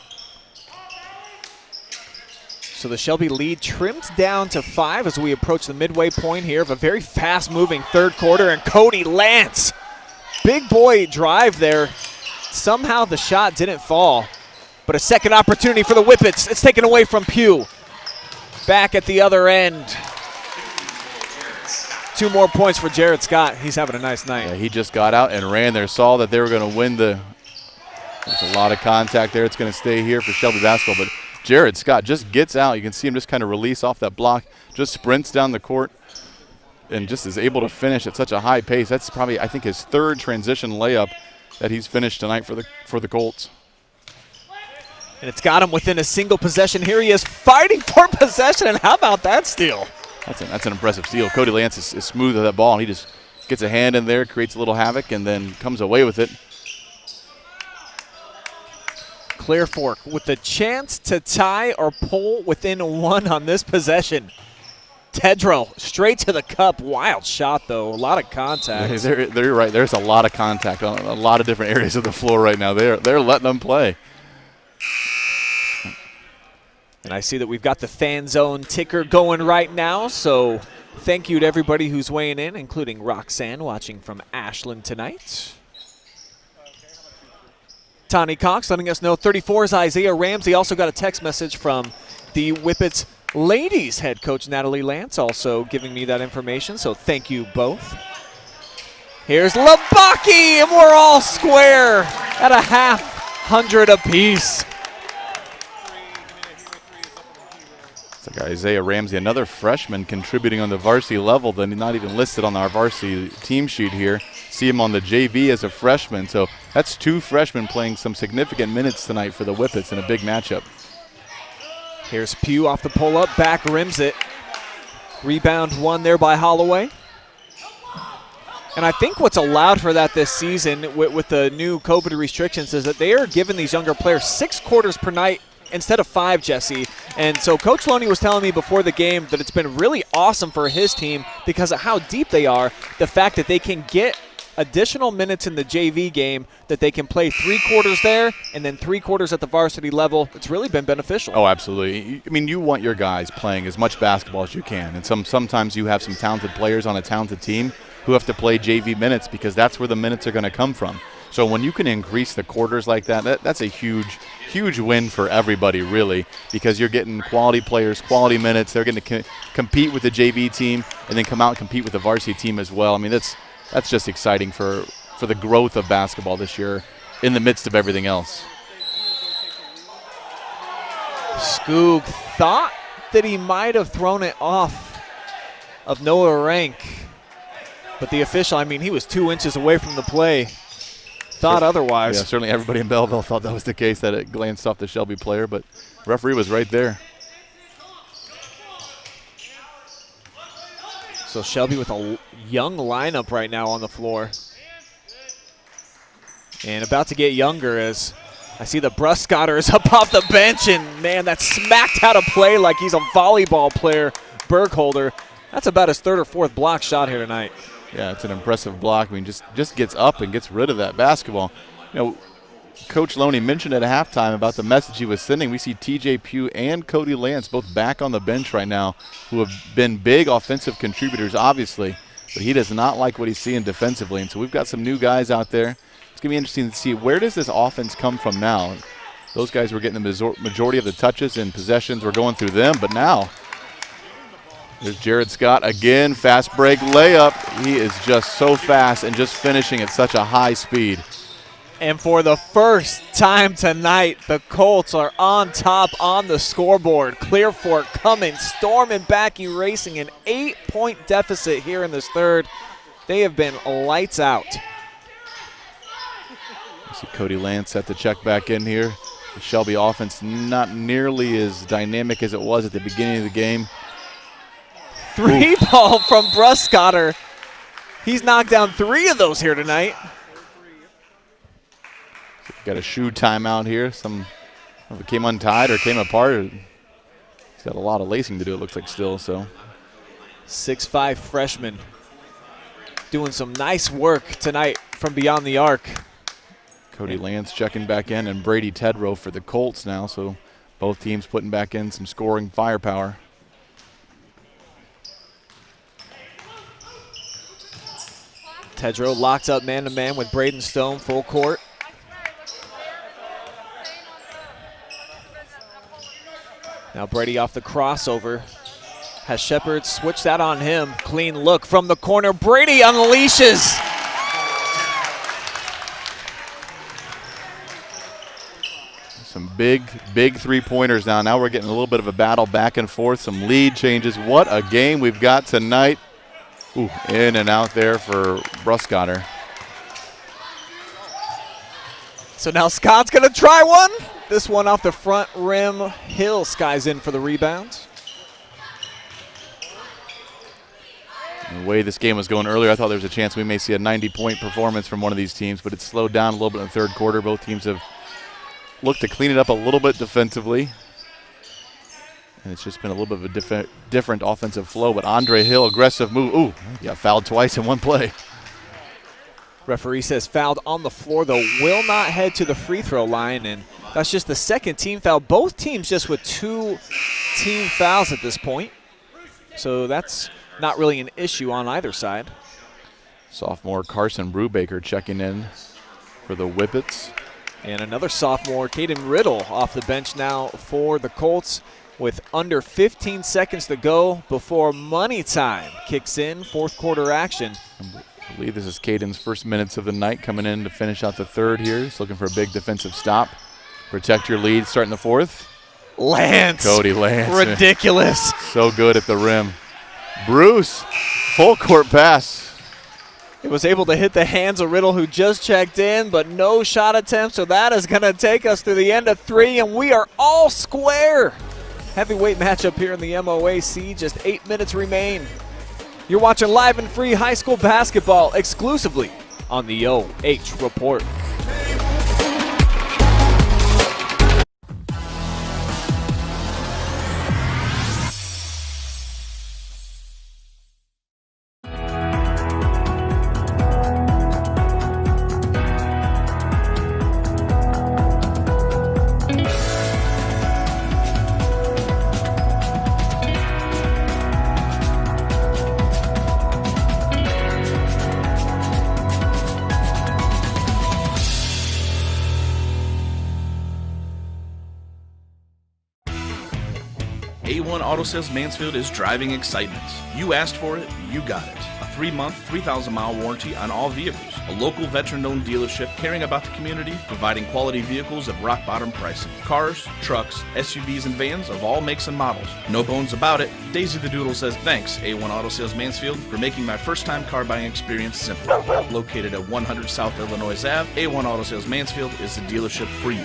So the Shelby lead trimmed down to 5 as we approach the midway point here of a very fast-moving third quarter, and Cody Lance, big boy drive there. Somehow the shot didn't fall, but a second opportunity for the Whippets. It's taken away from Pugh. Back at the other end. 2 more points for Jared Scott. He's having a nice night. Yeah, he just got out and ran there, saw that they were going to win the – there's a lot of contact there. It's going to stay here for Shelby basketball, but Jared Scott just gets out. You can see him just kind of release off that block, just sprints down the court, and just is able to finish at such a high pace. That's probably, I think, his 3rd transition layup that he's finished tonight for the Colts. And it's got him within a single possession. Here he is fighting for possession, and how about that steal? That's an impressive steal. Cody Lance is smooth with that ball, and he just gets a hand in there, creates a little havoc, and then comes away with it. Clear Fork with the chance to tie or pull within 1 on this possession. Tedrow straight to the cup. Wild shot, though. A lot of contact. They're right. There's a lot of contact on a lot of different areas of the floor right now. They're letting them play. And I see that we've got the fan zone ticker going right now, so thank you to everybody who's weighing in, including Roxanne watching from Ashland tonight. Tawny Cox letting us know 34 is Isaiah Ramsey. Also got a text message from the Whippets ladies head coach Natalie Lance, also giving me that information, so thank you both. Here's Labaki, and we're all square at a 100 apiece. It's like Isaiah Ramsey, another freshman contributing on the varsity level, then not even listed on our varsity team sheet here. See him on the JV as a freshman, so that's 2 freshmen playing some significant minutes tonight for the Whippets in a big matchup. Here's Pugh off the pull-up, back rims it. Rebound 1 there by Holloway. And I think what's allowed for that this season with the new COVID restrictions is that they are giving these younger players 6 quarters per night instead of 5, Jesse. And so Coach Loney was telling me before the game that it's been really awesome for his team because of how deep they are, the fact that they can get additional minutes in the JV game, that they can play 3 quarters there and then 3 quarters at the varsity level. It's really been beneficial. Oh, absolutely. I mean, you want your guys playing as much basketball as you can, and sometimes you have some talented players on a talented team who have to play JV minutes because that's where the minutes are going to come from. So when you can increase the quarters like that, that's a huge win for everybody, really, because you're getting quality players, quality minutes. They're going to compete with the JV team and then come out and compete with the varsity team as well. I mean, that's just exciting for the growth of basketball this year in the midst of everything else. Skoog thought that he might have thrown it off of Noah Rank, but the official, I mean, he was 2 inches away from the play. Thought otherwise. Yeah, certainly everybody in Belleville thought that was the case, that it glanced off the Shelby player, but referee was right there. So Shelby with a young lineup right now on the floor. And about to get younger as I see the Bruscotter is up off the bench, and man, that's smacked out of play like he's a volleyball player, Bergholder. That's about his 3rd or 4th block shot here tonight. Yeah, it's an impressive block. I mean, just gets up and gets rid of that basketball. You know, Coach Loney mentioned at halftime about the message he was sending. We see TJ Pugh and Cody Lance both back on the bench right now, who have been big offensive contributors, obviously, but he does not like what he's seeing defensively. And so we've got some new guys out there. It's going to be interesting to see where does this offense come from now. Those guys were getting the majority of the touches and possessions were going through them, but now there's Jared Scott again, fast break layup. He is just so fast and just finishing at such a high speed. And for the first time tonight, the Colts are on top on the scoreboard. Clear Fork coming, storming back, erasing an 8-point deficit here in this 3rd. They have been lights out. See Cody Lance set the check back in here. The Shelby offense not nearly as dynamic as it was at the beginning of the game. 3 ball from Bruscotter. He's knocked down 3 of those here tonight. Got a shoe timeout here. Some of it came untied or came apart. He's got a lot of lacing to do, it looks like still. So 6'5" freshman doing some nice work tonight from beyond the arc. Cody Lance checking back in, and Brady Tedrow for the Colts now. So Both teams putting back in some scoring firepower. Tedrow locked up man-to-man with Braden Stone, full court. Now Brady off the crossover. Has Shepard switched that on him. Clean look from the corner. Brady unleashes. Some big three-pointers now. Now we're getting a little bit of a battle back and forth, some lead changes. What a game we've got tonight. Ooh, in and out there for Bruscotter. So now Scott's going to try one. This one off the front rim. Hill skies in for the rebound. The way this game was going earlier, I thought there was a chance we may see a 90-point performance from one of these teams, but it's slowed down a little bit in the third quarter. Both teams have looked to clean it up a little bit defensively. And it's just been a little bit of a different offensive flow. But Andre Hill, aggressive move. Ooh, yeah, fouled twice in one play. Referee says fouled on the floor, though will not head to the free throw line. And that's just the second team foul. Both teams just with 2 team fouls at this point. So that's not really an issue on either side. Sophomore Carson Brubaker checking in for the Whippets. And another sophomore, Caden Riddle, off the bench now for the Colts with under 15 seconds to go before money time kicks in, fourth quarter action. I believe this is Caden's first minutes of the night coming in to finish out the third here. He's looking for a big defensive stop. Protect your lead starting the fourth. Lance. Cody Lance. Ridiculous. So good at the rim. Bruce, full court pass. He was able to hit the hands of Riddle, who just checked in, but no shot attempt, so that is going to take us to the end of 3, and we are all square. Heavyweight matchup here in the MOAC, just 8 minutes remain. You're watching live and free high school basketball exclusively on the OH Report. A1 Auto Sales Mansfield is driving excitement. You asked for it, you got it. A 3-month, 3,000-mile warranty on all vehicles. A local veteran-owned dealership caring about the community, providing quality vehicles at rock-bottom pricing. Cars, trucks, SUVs, and vans of all makes and models. No bones about it, Daisy the Doodle says thanks, A1 Auto Sales Mansfield, for making my first-time car buying experience simple. Located at 100 South Illinois Ave, A1 Auto Sales Mansfield is the dealership for you.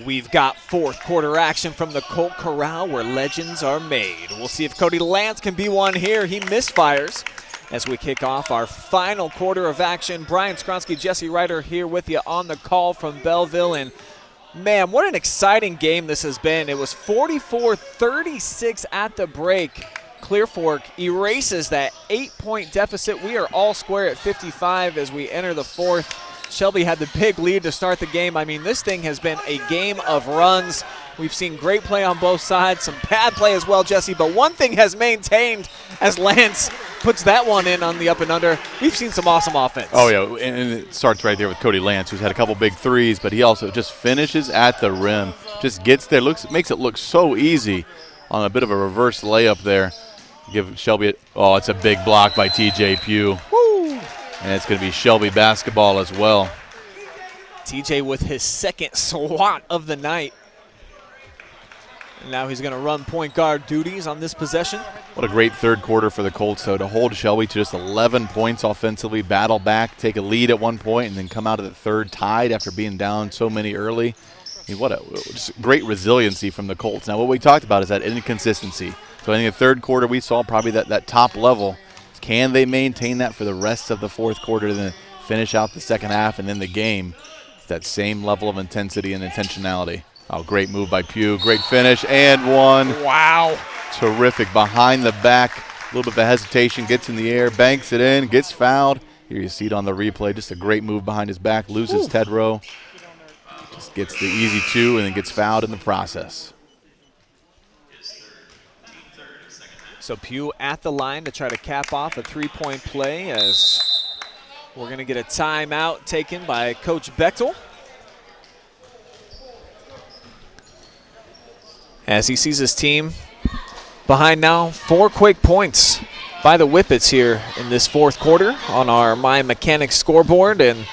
We've got fourth quarter action from the Colt Corral where legends are made. We'll see if Cody Lance can be one here. He misfires as we kick off our final quarter of action. Brian Skronsky, Jesse Ryder here with you on the call from Belleville. And man, what an exciting game this has been. It was 44-36 at the break. Clear Fork erases that 8-point deficit. We are all square at 55 as we enter the fourth. Shelby had the big lead to start the game. I mean, this thing has been a game of runs. We've seen great play on both sides, some bad play as well, Jesse. But one thing has maintained as Lance puts that one in on the up and under. We've seen some awesome offense. Oh, yeah, and it starts right there with Cody Lance, who's had a couple big threes, but he also just finishes at the rim. Just gets there, makes it look so easy on a bit of a reverse layup there. Give Shelby it's a big block by TJ Pugh. Woo! And it's going to be Shelby basketball as well. TJ with his second swat of the night. And now he's going to run point guard duties on this possession. What a great third quarter for the Colts, though, to hold Shelby to just 11 points offensively, battle back, take a lead at one point, and then come out of the third tied after being down so many early. I mean, what a just great resiliency from the Colts. Now, what we talked about is that inconsistency. So I think the third quarter we saw probably that top level. Can they maintain that for the rest of the fourth quarter, then finish out the second half and then the game with that same level of intensity and intentionality? Oh, great move by Pugh. Great finish, and one. Wow. Terrific. Behind the back, a little bit of a hesitation, gets in the air, banks it in, gets fouled. Here you see it on the replay. Just a great move behind his back, loses Tedrow. Just gets the easy 2 and then gets fouled in the process. So Pugh at the line to try to cap off a 3-point play, as we're going to get a timeout taken by Coach Bechtel, as he sees his team behind now 4 quick points by the Whippets here in this fourth quarter on our My Mechanics scoreboard. And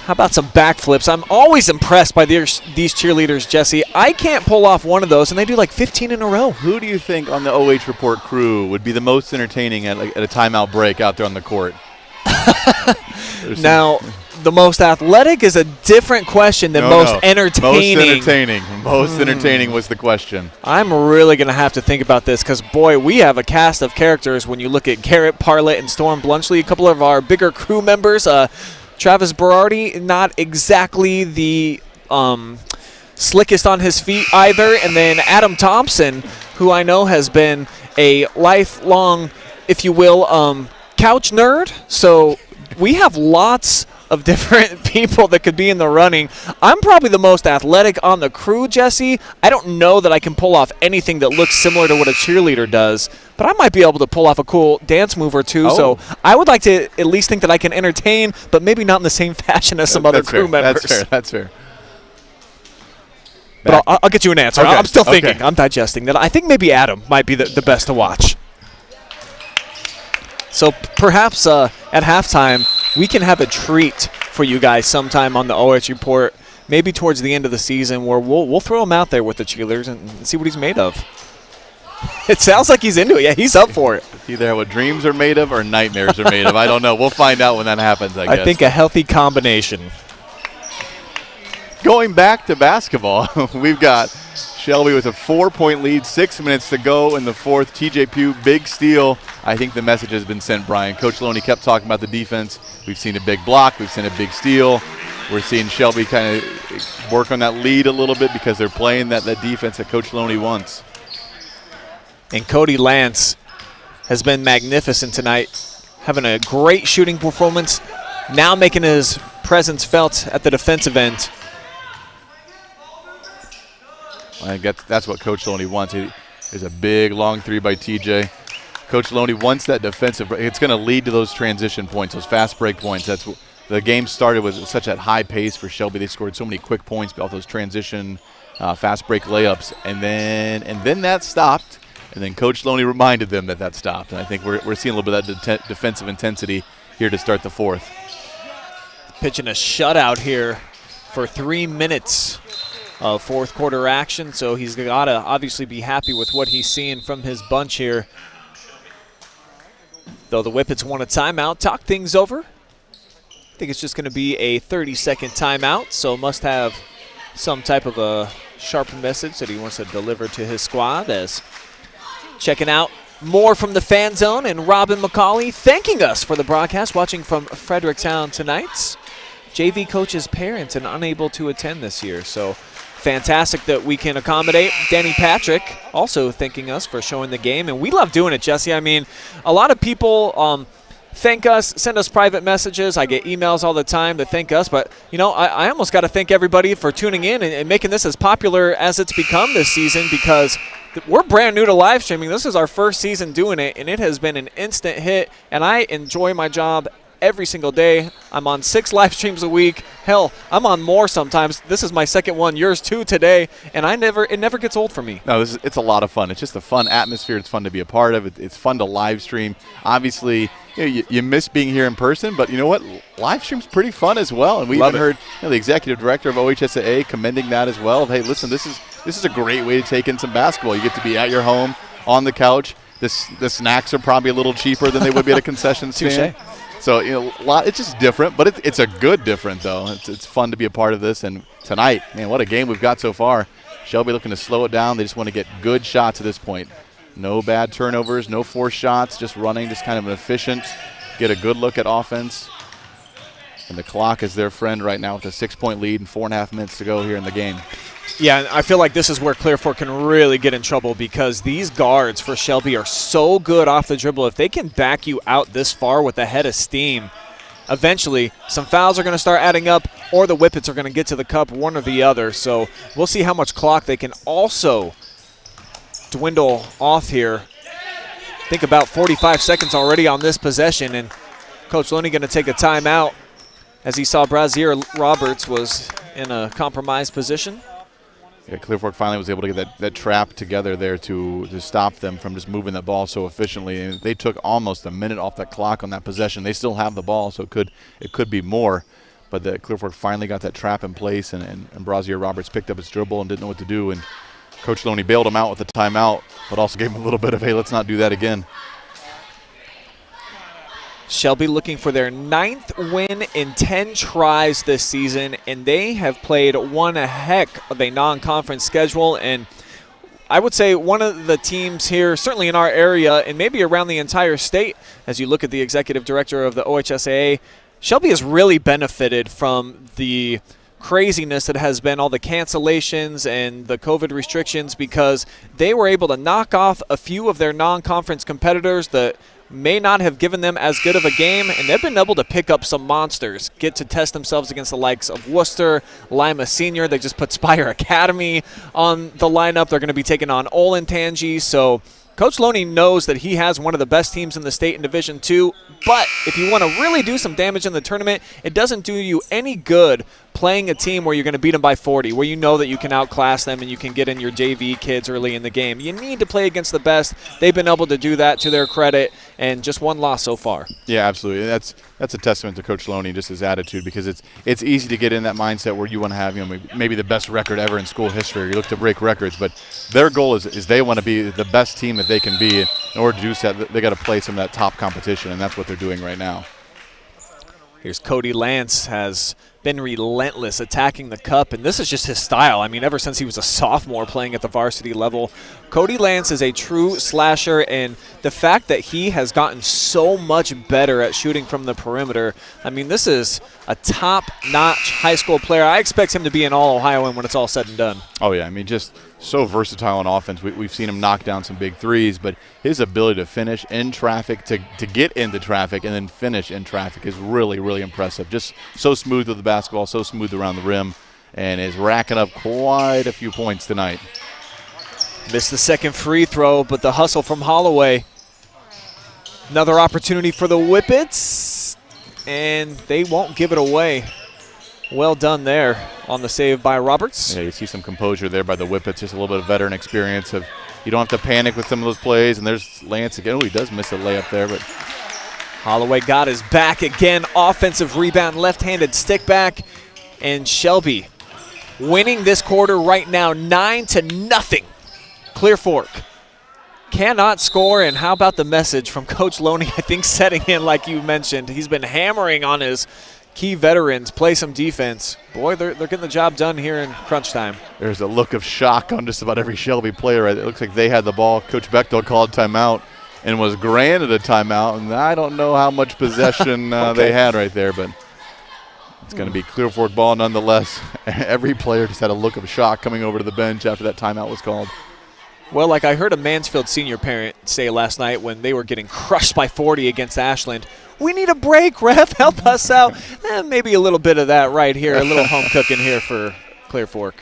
how about some backflips? I'm always impressed by these cheerleaders, Jesse. I can't pull off one of those, and they do like 15 in a row. Who do you think on the OH Report crew would be the most entertaining at a timeout break out there on the court? Now, the most athletic is a different question than most entertaining. Most entertaining was the question. I'm really going to have to think about this because, boy, we have a cast of characters when you look at Garrett Parlett and Storm Blunchley, a couple of our bigger crew members. Travis Berardi, not exactly the slickest on his feet either. And then Adam Thompson, who I know has been a lifelong, if you will, couch nerd. So we have lots of different people that could be in the running. I'm probably the most athletic on the crew, Jesse. I don't know that I can pull off anything that looks similar to what a cheerleader does, but I might be able to pull off a cool dance move or two. So I would like to at least think that I can entertain, but maybe not in the same fashion as some other crew members. That's fair. But I'll get you an answer. Okay. I'm still thinking. I'm digesting that. I think maybe Adam might be the best to watch. So perhaps at halftime, we can have a treat for you guys sometime on the OH Report, maybe towards the end of the season, where we'll throw him out there with the cheerleaders and see what he's made of. It sounds like he's into it. Yeah, he's up for it. It's either what dreams are made of or nightmares are made of. I don't know. We'll find out when that happens, I guess. I think a healthy combination. Going back to basketball, we've got Shelby with a 4-point lead, 6 minutes to go in the fourth. TJ Pugh, big steal. I think the message has been sent, Brian. Coach Loney kept talking about the defense. We've seen a big block. We've seen a big steal. We're seeing Shelby kind of work on that lead a little bit because they're playing that defense that Coach Loney wants. And Cody Lance has been magnificent tonight, having a great shooting performance, now making his presence felt at the defensive end. I think that's what Coach Loney wants. There's a big, long 3 by TJ. Coach Loney wants that defensive. It's going to lead to those transition points, those fast break points. That's the game started with such a high pace for Shelby. They scored so many quick points off those transition fast break layups, and then that stopped. And then Coach Loney reminded them that stopped. And I think we're seeing a little bit of that defensive intensity here to start the fourth. Pitching a shutout here for 3 minutes of fourth quarter action, so he's got to obviously be happy with what he's seeing from his bunch here. Though the Whippets want a timeout, talk things over. I think it's just going to be a 30-second timeout, so must have some type of a sharp message that he wants to deliver to his squad. As checking out more from the fan zone, and Robin McCauley thanking us for the broadcast, watching from Fredericktown tonight. JV coach's parents and unable to attend this year, so fantastic that we can accommodate. Danny Patrick also thanking us for showing the game, and we love doing it, Jesse. I mean, a lot of people thank us, send us private messages. I get emails all the time that thank us, but, you know, I almost got to thank everybody for tuning in and making this as popular as it's become this season, because we're brand new to live streaming. This is our first season doing it, and it has been an instant hit, and I enjoy my job every single day. I'm on 6 live streams a week. Hell, I'm on more sometimes. This is my second one, yours too today, and it never gets old for me. No, it's a lot of fun. It's just a fun atmosphere. It's fun to be a part of. It's fun to live stream. Obviously, you miss being here in person, but you know what? Live stream's pretty fun as well. And we even heard the executive director of OHSAA commending that as well. Hey, listen, this is a great way to take in some basketball. You get to be at your home on the couch. The snacks are probably a little cheaper than they would be at a concession stand. So, it's just different, but it's a good different, though. It's fun to be a part of this. And tonight, man, what a game we've got so far. Shelby looking to slow it down. They just want to get good shots at this point. No bad turnovers, no forced shots, just running, just kind of an efficient, get a good look at offense. And the clock is their friend right now with a 6-point lead and 4.5 minutes to go here in the game. Yeah, and I feel like this is where Clear Fork can really get in trouble because these guards for Shelby are so good off the dribble. If they can back you out this far with a head of steam, eventually some fouls are going to start adding up or the Whippets are going to get to the cup, one or the other. So we'll see how much clock they can also dwindle off here. I think about 45 seconds already on this possession, and Coach Loney going to take a timeout as he saw Brazier Roberts was in a compromised position. Yeah, Clear Fork finally was able to get that trap together there to stop them from just moving the ball so efficiently. And they took almost a minute off that clock on that possession. They still have the ball, so it could be more. But the Clear Fork finally got that trap in place, and Brazier Roberts picked up his dribble and didn't know what to do. And Coach Loney bailed him out with the timeout, but also gave him a little bit of, hey, let's not do that again. Shelby looking for their 9th win in 10 tries this season, and they have played one heck of a non-conference schedule. And I would say one of the teams here, certainly in our area and maybe around the entire state, as you look at the executive director of the OHSAA, Shelby has really benefited from the craziness that has been all the cancellations and the COVID restrictions because they were able to knock off a few of their non-conference competitors that may not have given them as good of a game, and they've been able to pick up some monsters, get to test themselves against the likes of Worcester, Lima Senior. They just put Spire Academy on the lineup. They're going to be taking on Olentangy. So Coach Loney knows that he has one of the best teams in the state in Division II, but if you want to really do some damage in the tournament, it doesn't do you any good playing a team where you're going to beat them by 40, where you know that you can outclass them and you can get in your JV kids early in the game. You need to play against the best. They've been able to do that to their credit, and just one loss so far. Yeah, absolutely. That's a testament to Coach Loney, just his attitude, because it's easy to get in that mindset where you want to have maybe the best record ever in school history. You look to break records, but their goal is they want to be the best team that they can be. In order to do so, they got to play some of that top competition, and that's what they're doing right now. Here's Cody Lance, has been relentless attacking the cup, and this is just his style. I mean, ever since he was a sophomore playing at the varsity level, Cody Lance is a true slasher, and the fact that he has gotten so much better at shooting from the perimeter, I mean, this is a top-notch high school player. I expect him to be an All-Ohioan when it's all said and done. Oh, yeah. I mean, just so versatile on offense. We've seen him knock down some big threes, but his ability to finish in traffic, to get into traffic, and then finish in traffic is really, really impressive. Just so smooth with the basketball, so smooth around the rim, and is racking up quite a few points tonight. Missed the second free throw, but the hustle from Holloway. Another opportunity for the Whippets, and they won't give it away. Well done there on the save by Roberts. Yeah, you see some composure there by the Whippets, just a little bit of veteran experience. You don't have to panic with some of those plays, and there's Lance again. Oh, he does miss a layup there, but Holloway got his back again. Offensive rebound, left-handed stick back, and Shelby winning this quarter right now, 9-0. Clear Fork cannot score, and how about the message from Coach Loney, I think, setting in like you mentioned. He's been hammering on his key veterans, play some defense. Boy, they're getting the job done here in crunch time. There's a look of shock on just about every Shelby player. It looks like they had the ball. Coach Bechtel called timeout and was granted a timeout, and I don't know how much possession they had right there, but it's going to be Clear Fork ball nonetheless. Every player just had a look of shock coming over to the bench after that timeout was called. Well, like I heard a Mansfield senior parent say last night when they were getting crushed by 40 against Ashland, we need a break, ref, help us out. Maybe a little bit of that right here, a little home cooking here for Clear Fork.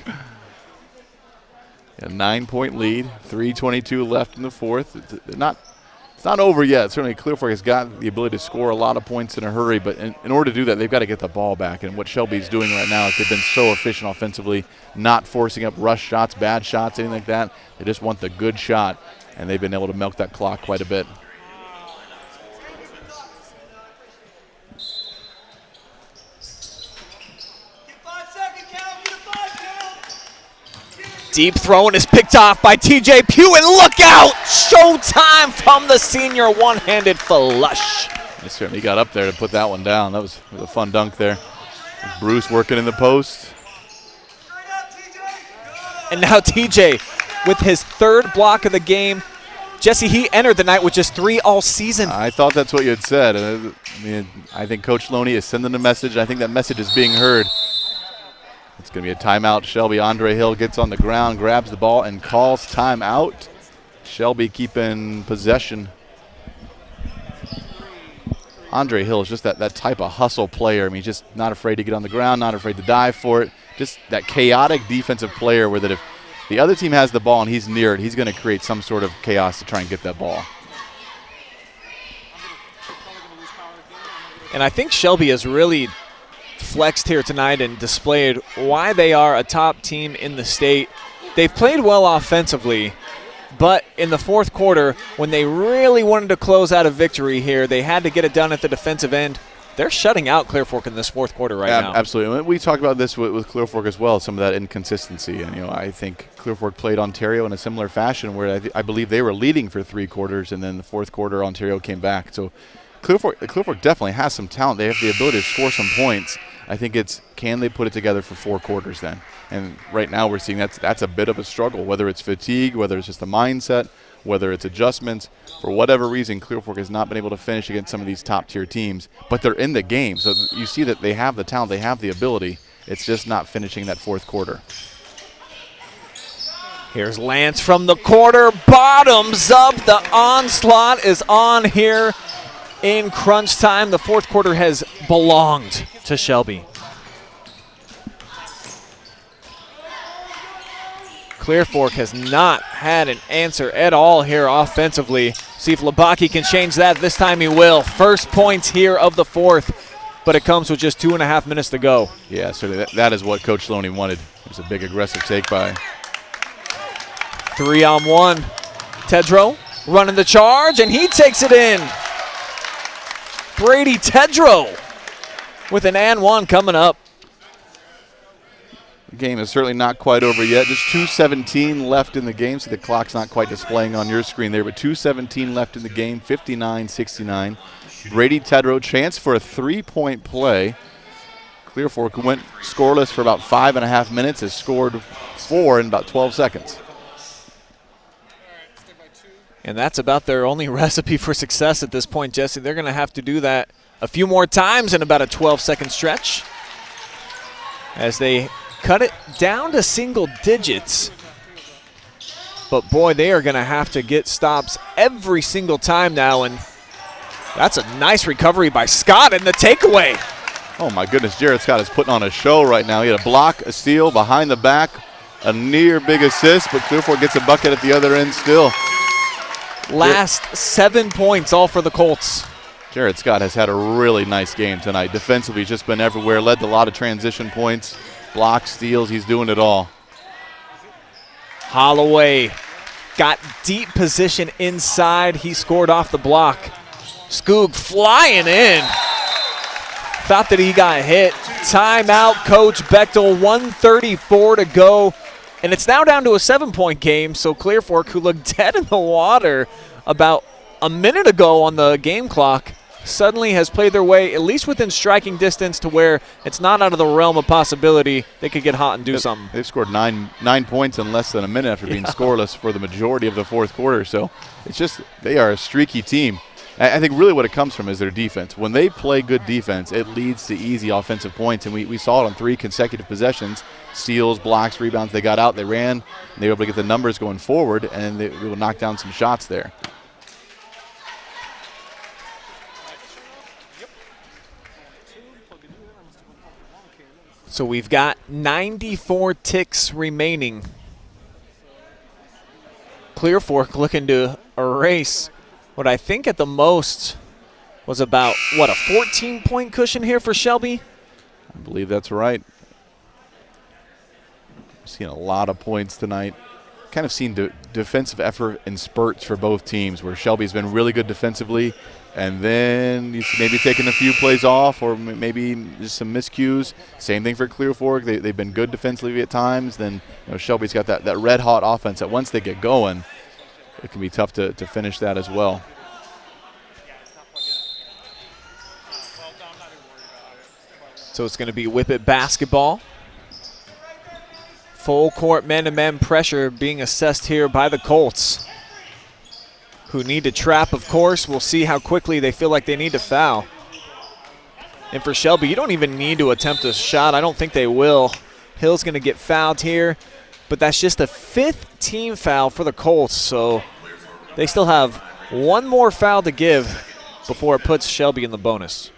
A 9-point lead, 3:22 left in the fourth. It's not over yet. Certainly Clear Fork has got the ability to score a lot of points in a hurry, but in order to do that, they've got to get the ball back. And what Shelby's doing right now is they've been so efficient offensively, not forcing up rush shots, bad shots, anything like that. They just want the good shot, and they've been able to milk that clock quite a bit. Deep throw and is picked off by TJ Pugh, and look out! Showtime from the senior, one-handed flush. He certainly got up there to put that one down. That was a fun dunk there. Bruce working in the post. And now TJ with his third block of the game, Jesse, he entered the night with just 3 all season. I thought that's what you had said. I think Coach Loney is sending a message. I think that message is being heard. It's going to be a timeout. Shelby. Andre Hill gets on the ground, grabs the ball, and calls timeout. Shelby keeping possession. Andre Hill is just that type of hustle player. I mean, just not afraid to get on the ground, not afraid to dive for it. Just that chaotic defensive player where that if the other team has the ball and he's near it, he's going to create some sort of chaos to try and get that ball. And I think Shelby has really flexed here tonight and displayed why they are a top team in the state. They've played well offensively, but in the fourth quarter, when they really wanted to close out a victory here, they had to get it done at the defensive end. They're shutting out Clear Fork in this fourth quarter right now. Absolutely. We talked about this with Clear Fork as well, some of that inconsistency. And, I think Clear Fork played Ontario in a similar fashion where I believe they were leading for 3 quarters, and then the fourth quarter Ontario came back. So Clear Fork definitely has some talent. They have the ability to score some points. I think it's can they put it together for 4 quarters then? And right now we're seeing that's a bit of a struggle, whether it's fatigue, whether it's just the mindset, whether it's adjustments. For whatever reason, Clear Fork has not been able to finish against some of these top-tier teams, but they're in the game. So you see that they have the talent, they have the ability. It's just not finishing that fourth quarter. Here's Lance from the corner, bottoms up. The onslaught is on here in crunch time. The fourth quarter has belonged to Shelby. Clear Fork has not had an answer at all here offensively. See if Labaki can change that. This time he will. First points here of the fourth, but it comes with just 2.5 minutes to go. Yeah, so that is what Coach Loney wanted. It was a big aggressive take by. 3-on-1. Tedrow running the charge, and he takes it in. Brady Tedrow with an and one coming up. The game is certainly not quite over yet. Just 2:17 left in the game. So the clock's not quite displaying on your screen there, but 2:17 left in the game, 59-69. Brady Tedrow, chance for a 3-point play. Clear Fork went scoreless for about 5.5 minutes, has scored 4 in about 12 seconds. And that's about their only recipe for success at this point, Jesse. They're going to have to do that a few more times in about a 12-second stretch as they cut it down to single digits. But, boy, they are going to have to get stops every single time now. And that's a nice recovery by Scott and the takeaway. Oh, my goodness. Jared Scott is putting on a show right now. He had a block, a steal, behind the back, a near big assist, but Clear Fork gets a bucket at the other end still. Last 7 points, all for the Colts. Jared Scott has had a really nice game tonight. Defensively, he's just been everywhere, led a lot of transition points, blocks, steals. He's doing it all. Holloway got deep position inside. He scored off the block. Skoog flying in. Thought that he got hit. Timeout, Coach Bechtel, 1:34 to go. And it's now down to a 7-point game, so Clear Fork, who looked dead in the water about a minute ago on the game clock, suddenly has played their way at least within striking distance to where it's not out of the realm of possibility they could get hot and do something. They've scored nine points in less than a minute after being scoreless for the majority of the fourth quarter. So it's just they are a streaky team. I think really what it comes from is their defense. When they play good defense, it leads to easy offensive points, and we saw it on 3 consecutive possessions. Steals, blocks, rebounds. They got out, they ran, and they were able to get the numbers going forward, and they will knock down some shots there. So we've got 94 ticks remaining. Clear Fork looking to erase what I think at the most was about, a 14-point cushion here for Shelby? I believe that's right. Seeing a lot of points tonight. Kind of seen defensive effort in spurts for both teams where Shelby's been really good defensively and then maybe taking a few plays off or maybe just some miscues. Same thing for Clear Fork. They've been good defensively at times. Then Shelby's got that red-hot offense that once they get going, it can be tough to finish that as well. So it's going to be Whippet basketball. Full court man-to-man pressure being assessed here by the Colts. who need to trap, of course. We'll see how quickly they feel like they need to foul. And for Shelby, you don't even need to attempt a shot. I don't think they will. Hill's going to get fouled here, but that's just the 5th team foul for the Colts, so they still have one more foul to give before it puts Shelby in the bonus.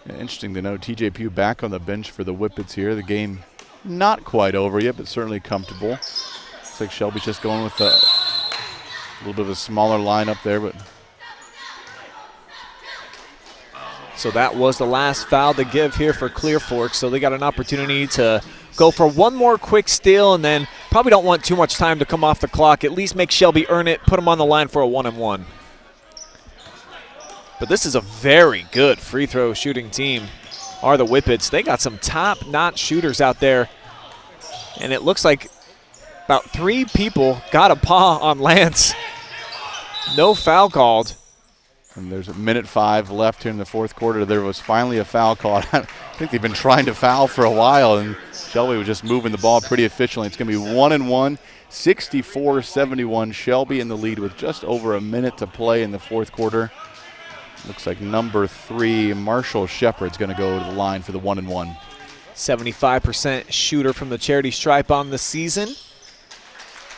Yeah, interesting to know, TJ Pugh back on the bench for the Whippets here. The game not quite over yet, but certainly comfortable. Looks like Shelby's just going with a little bit of a smaller lineup there, but so that was the last foul to give here for Clear Fork, so they got an opportunity to go for one more quick steal and then probably don't want too much time to come off the clock. At least make Shelby earn it, put them on the line for a 1-and-1. But this is a very good free throw shooting team, are the Whippets. They got some top-notch shooters out there, and it looks like about 3 people got a paw on Lance. No foul called. And there's 1:05 left here in the 4th quarter. There was finally a foul called. I think they've been trying to foul for a while, and Shelby was just moving the ball pretty efficiently. It's going to be 1-and-1, 64-71. Shelby in the lead with just over a minute to play in the 4th quarter. Looks like number 3, Marshall Shepard's going to go to the line for the 1-and-1. 75% shooter from the charity stripe on the season,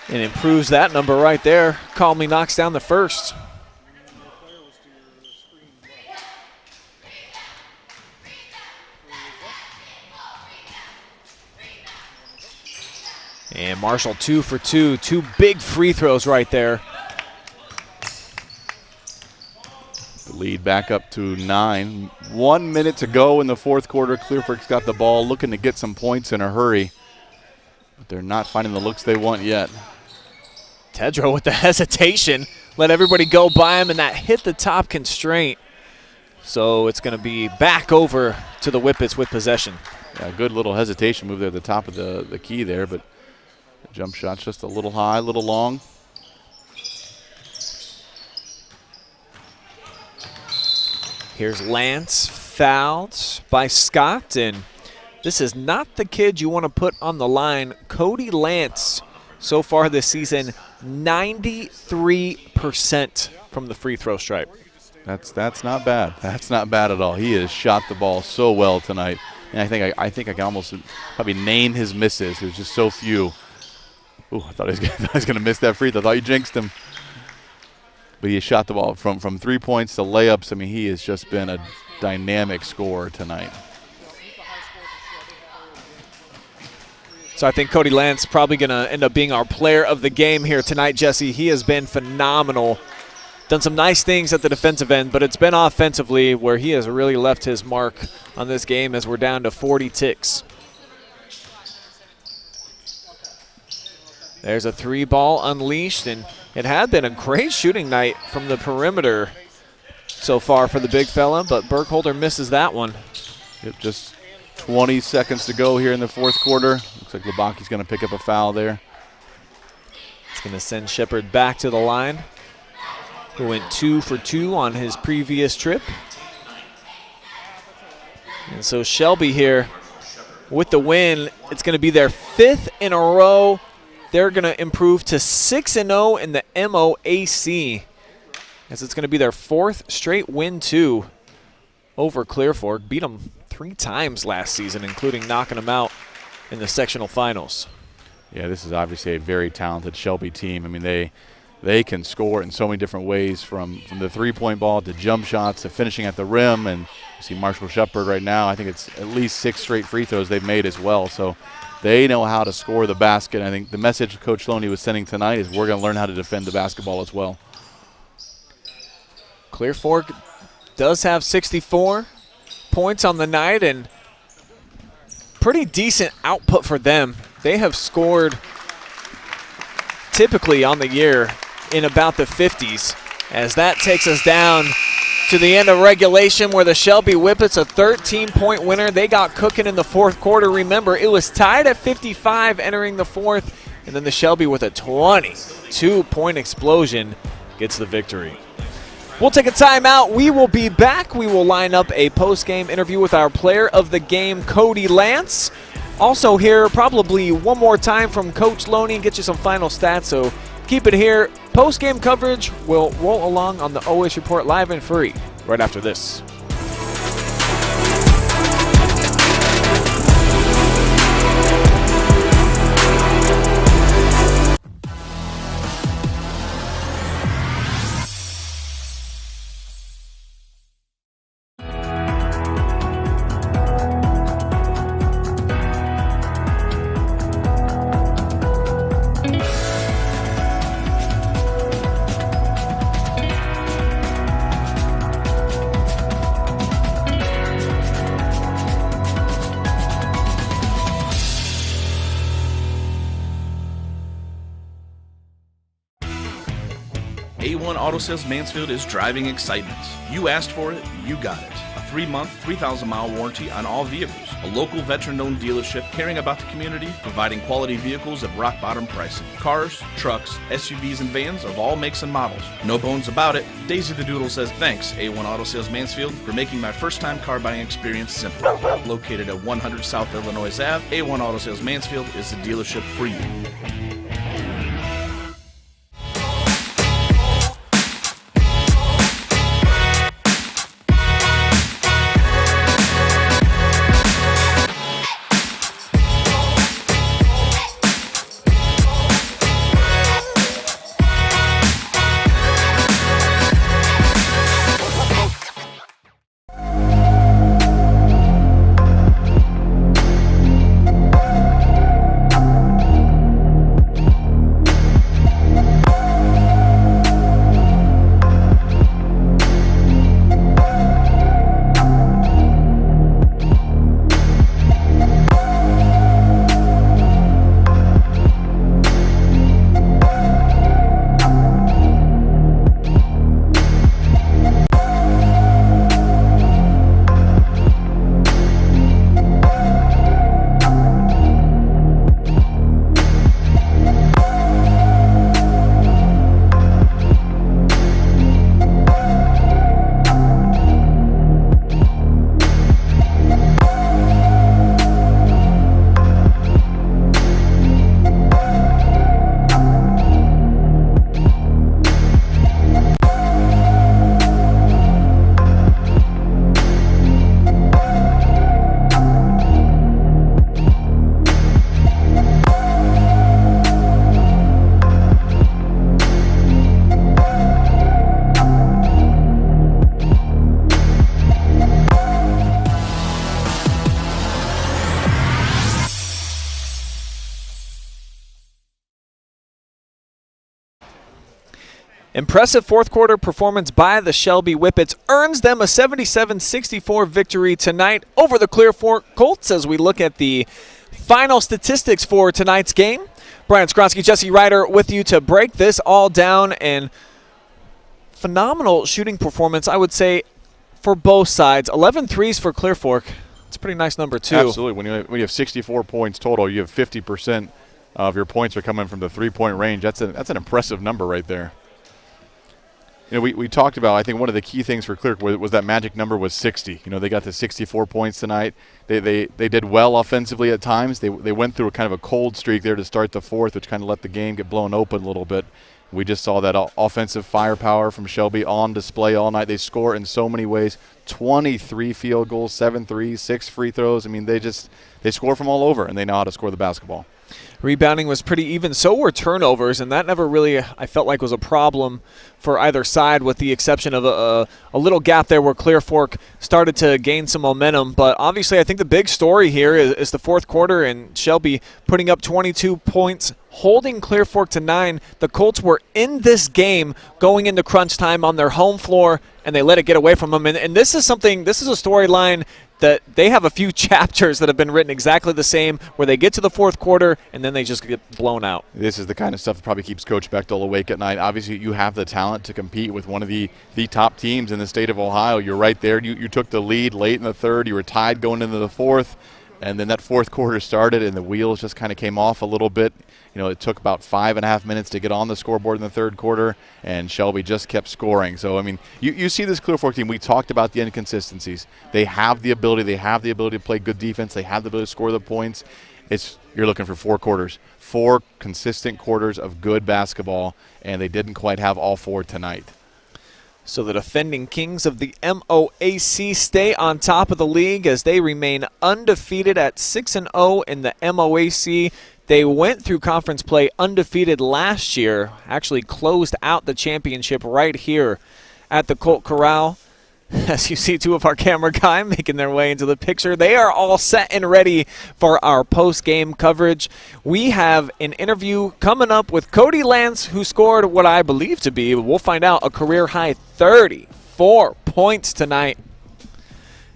and improves that number right there. Calmly knocks down the first. And Marshall 2 for 2, 2 big free throws right there. The lead back up to 9. 1 minute to go in the 4th quarter. Clear Fork's got the ball, looking to get some points in a hurry, but they're not finding the looks they want yet. Tedrow with the hesitation, let everybody go by him, and that hit the top constraint. So it's going to be back over to the Whippets with possession. Yeah, good little hesitation move there at the top of the key there, but the jump shot's just a little high, a little long. Here's Lance, fouled by Scott, and this is not the kid you want to put on the line. Cody Lance, so far this season, 93% from the free throw stripe. That's not bad. That's not bad at all. He has shot the ball so well tonight, and I think I can almost probably name his misses. There's just so few. Ooh, I thought he was going to miss that free throw. I thought you jinxed him. But he shot the ball from 3 points to layups. I mean, he has just been a dynamic scorer tonight. So I think Cody Lance probably going to end up being our player of the game here tonight, Jesse. He has been phenomenal. Done some nice things at the defensive end, but it's been offensively where he has really left his mark on this game as we're down to 40 ticks. There's a 3-ball unleashed, and it had been a great shooting night from the perimeter so far for the big fella, but Burkholder misses that one. Yep, just 20 seconds to go here in the 4th quarter. Looks like Lebaki's going to pick up a foul there. It's going to send Shepard back to the line, who went 2 for 2 on his previous trip. And so Shelby here with the win. It's going to be their 5th in a row. They're going to improve to 6-0 in the MOAC, as it's going to be their 4th straight win, too, over Clear Fork. Beat them 3 times last season, including knocking them out in the sectional finals. Yeah, this is obviously a very talented Shelby team. I mean, they can score in so many different ways, from the 3-point ball to jump shots to finishing at the rim. And you see Marshall Shepard right now, I think it's at least 6 straight free throws they've made as well. So they know how to score the basket. I think the message Coach Loney was sending tonight is we're going to learn how to defend the basketball as well. Clear Fork does have 64 points on the night, and pretty decent output for them. They have scored typically on the year in about the 50s, as that takes us down to the end of regulation, where the Shelby Whippets, a 13-point winner. They got cooking in the 4th quarter. Remember, it was tied at 55 entering the 4th, and then the Shelby with a 22-point explosion gets the victory. We'll take a timeout. We will be back. We will line up a post-game interview with our player of the game, Cody Lance. Also hear probably one more time from Coach Loney and get you some final stats. So if Keep it here. Post-game coverage will roll along on the OS Report live and free right after this. A1 Auto Sales Mansfield is driving excitement. You asked for it, you got it. A 3-month, 3,000-mile warranty on all vehicles. A local veteran-owned dealership caring about the community, providing quality vehicles at rock-bottom pricing. Cars, trucks, SUVs, and vans of all makes and models. No bones about it. Daisy the Doodle says thanks, A1 Auto Sales Mansfield, for making my first-time car buying experience simple. Located at 100 South Illinois Ave, A1 Auto Sales Mansfield is the dealership for you. Impressive fourth quarter performance by the Shelby Whippets earns them a 77-64 victory tonight over the Clear Fork Colts as we look at the final statistics for tonight's game. Brian Skronsky, Jesse Ryder with you to break this all down, and phenomenal shooting performance, I would say, for both sides. 11 threes for Clear Fork. It's a pretty nice number, too. Absolutely. When you have 64 points total, you have 50% of your points are coming from the three-point range. That's an impressive number right there. You know, we talked about, I think one of the key things for Clear was that magic number was 60. You know, they got to 64 points tonight. They did well offensively at times. They went through a kind of a cold streak there to start the fourth, which kind of let the game get blown open a little bit. We just saw that offensive firepower from Shelby on display all night. They score in so many ways. 23 field goals, 7 threes, 6 free throws. I mean, they score from all over, and they know how to score the basketball. Rebounding was pretty even. So were turnovers, and that never really, I felt like, was a problem for either side, with the exception of a little gap there where Clear Fork started to gain some momentum. But obviously, I think the big story here is the fourth quarter and Shelby putting up 22 points, holding Clear Fork to 9. The Colts were in this game going into crunch time on their home floor, and they let it get away from them. And this is a storyline that they have a few chapters that have been written exactly the same, where they get to the fourth quarter and then they just get blown out. This is the kind of stuff that probably keeps Coach Bechtel awake at night. Obviously, you have the talent to compete with one of the top teams in the state of Ohio. You're right there. You took the lead late in the third. You were tied going into the fourth. And then that fourth quarter started, and the wheels just kind of came off a little bit. You know, it took about 5.5 minutes to get on the scoreboard in the third quarter, and Shelby just kept scoring. So, I mean, you see this Clear Fork team. We talked about the inconsistencies. They have the ability. They have the ability to play good defense. They have the ability to score the points. you're looking for 4 quarters, 4 consistent quarters of good basketball, and they didn't quite have all 4 tonight. So the defending kings of the MOAC stay on top of the league as they remain undefeated at 6-0 in the MOAC. They went through conference play undefeated last year, actually closed out the championship right here at the Colt Corral. As you see 2 of our camera guy making their way into the picture, they are all set and ready for our post-game coverage. We have an interview coming up with Cody Lance, who scored what I believe to be, we'll find out, a career-high 34 points tonight.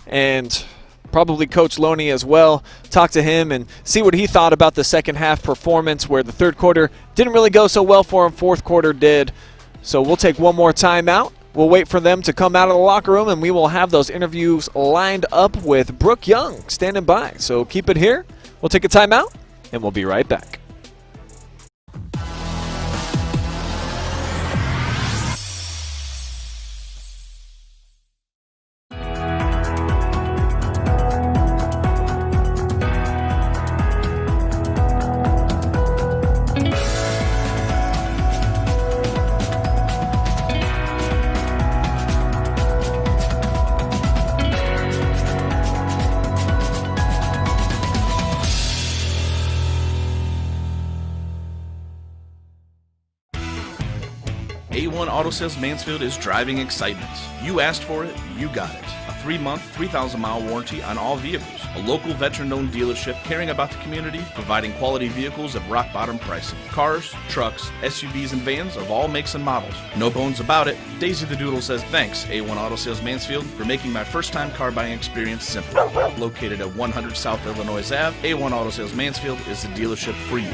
And probably Coach Loney as well. Talk to him and see what he thought about the second half performance, where the third quarter didn't really go so well for him, fourth quarter did. So we'll take one more timeout. We'll wait for them to come out of the locker room, and we will have those interviews lined up with Brooke Young standing by. So keep it here. We'll take a timeout, and we'll be right back. A1 Auto Sales Mansfield is driving excitement. You asked for it, you got it. A 3-month, 3,000-mile warranty on all vehicles. A local veteran-owned dealership caring about the community, providing quality vehicles at rock-bottom pricing. Cars, trucks, SUVs, and vans of all makes and models. No bones about it. Daisy the Doodle says, thanks, A1 Auto Sales Mansfield, for making my first-time car buying experience simple. Located at 100 South Illinois Ave, A1 Auto Sales Mansfield is the dealership for you.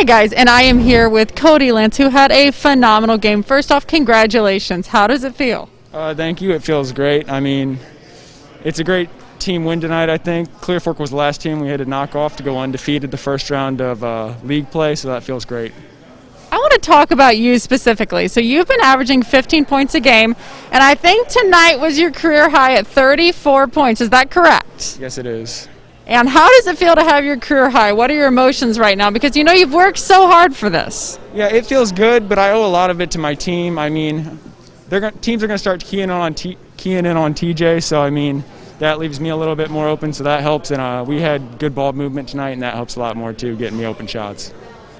guys, and I am here with Cody Lance, who had a phenomenal game. First off, congratulations. How does it feel? Thank you. It feels great. I mean, it's a great team win tonight, I think. Clear Fork was the last team we had to knock off to go undefeated the first round of league play, so that feels great. I want to talk about you specifically. So you've been averaging 15 points a game, and I think tonight was your career high at 34 points. Is that correct? Yes, it is. And how does it feel to have your career high? What are your emotions right now? Because you know you've worked so hard for this. Yeah, it feels good, but I owe a lot of it to my team. I mean, teams are going to start keying in on TJ, so I mean, that leaves me a little bit more open, so that helps. And we had good ball movement tonight, and that helps a lot more too, getting me open shots.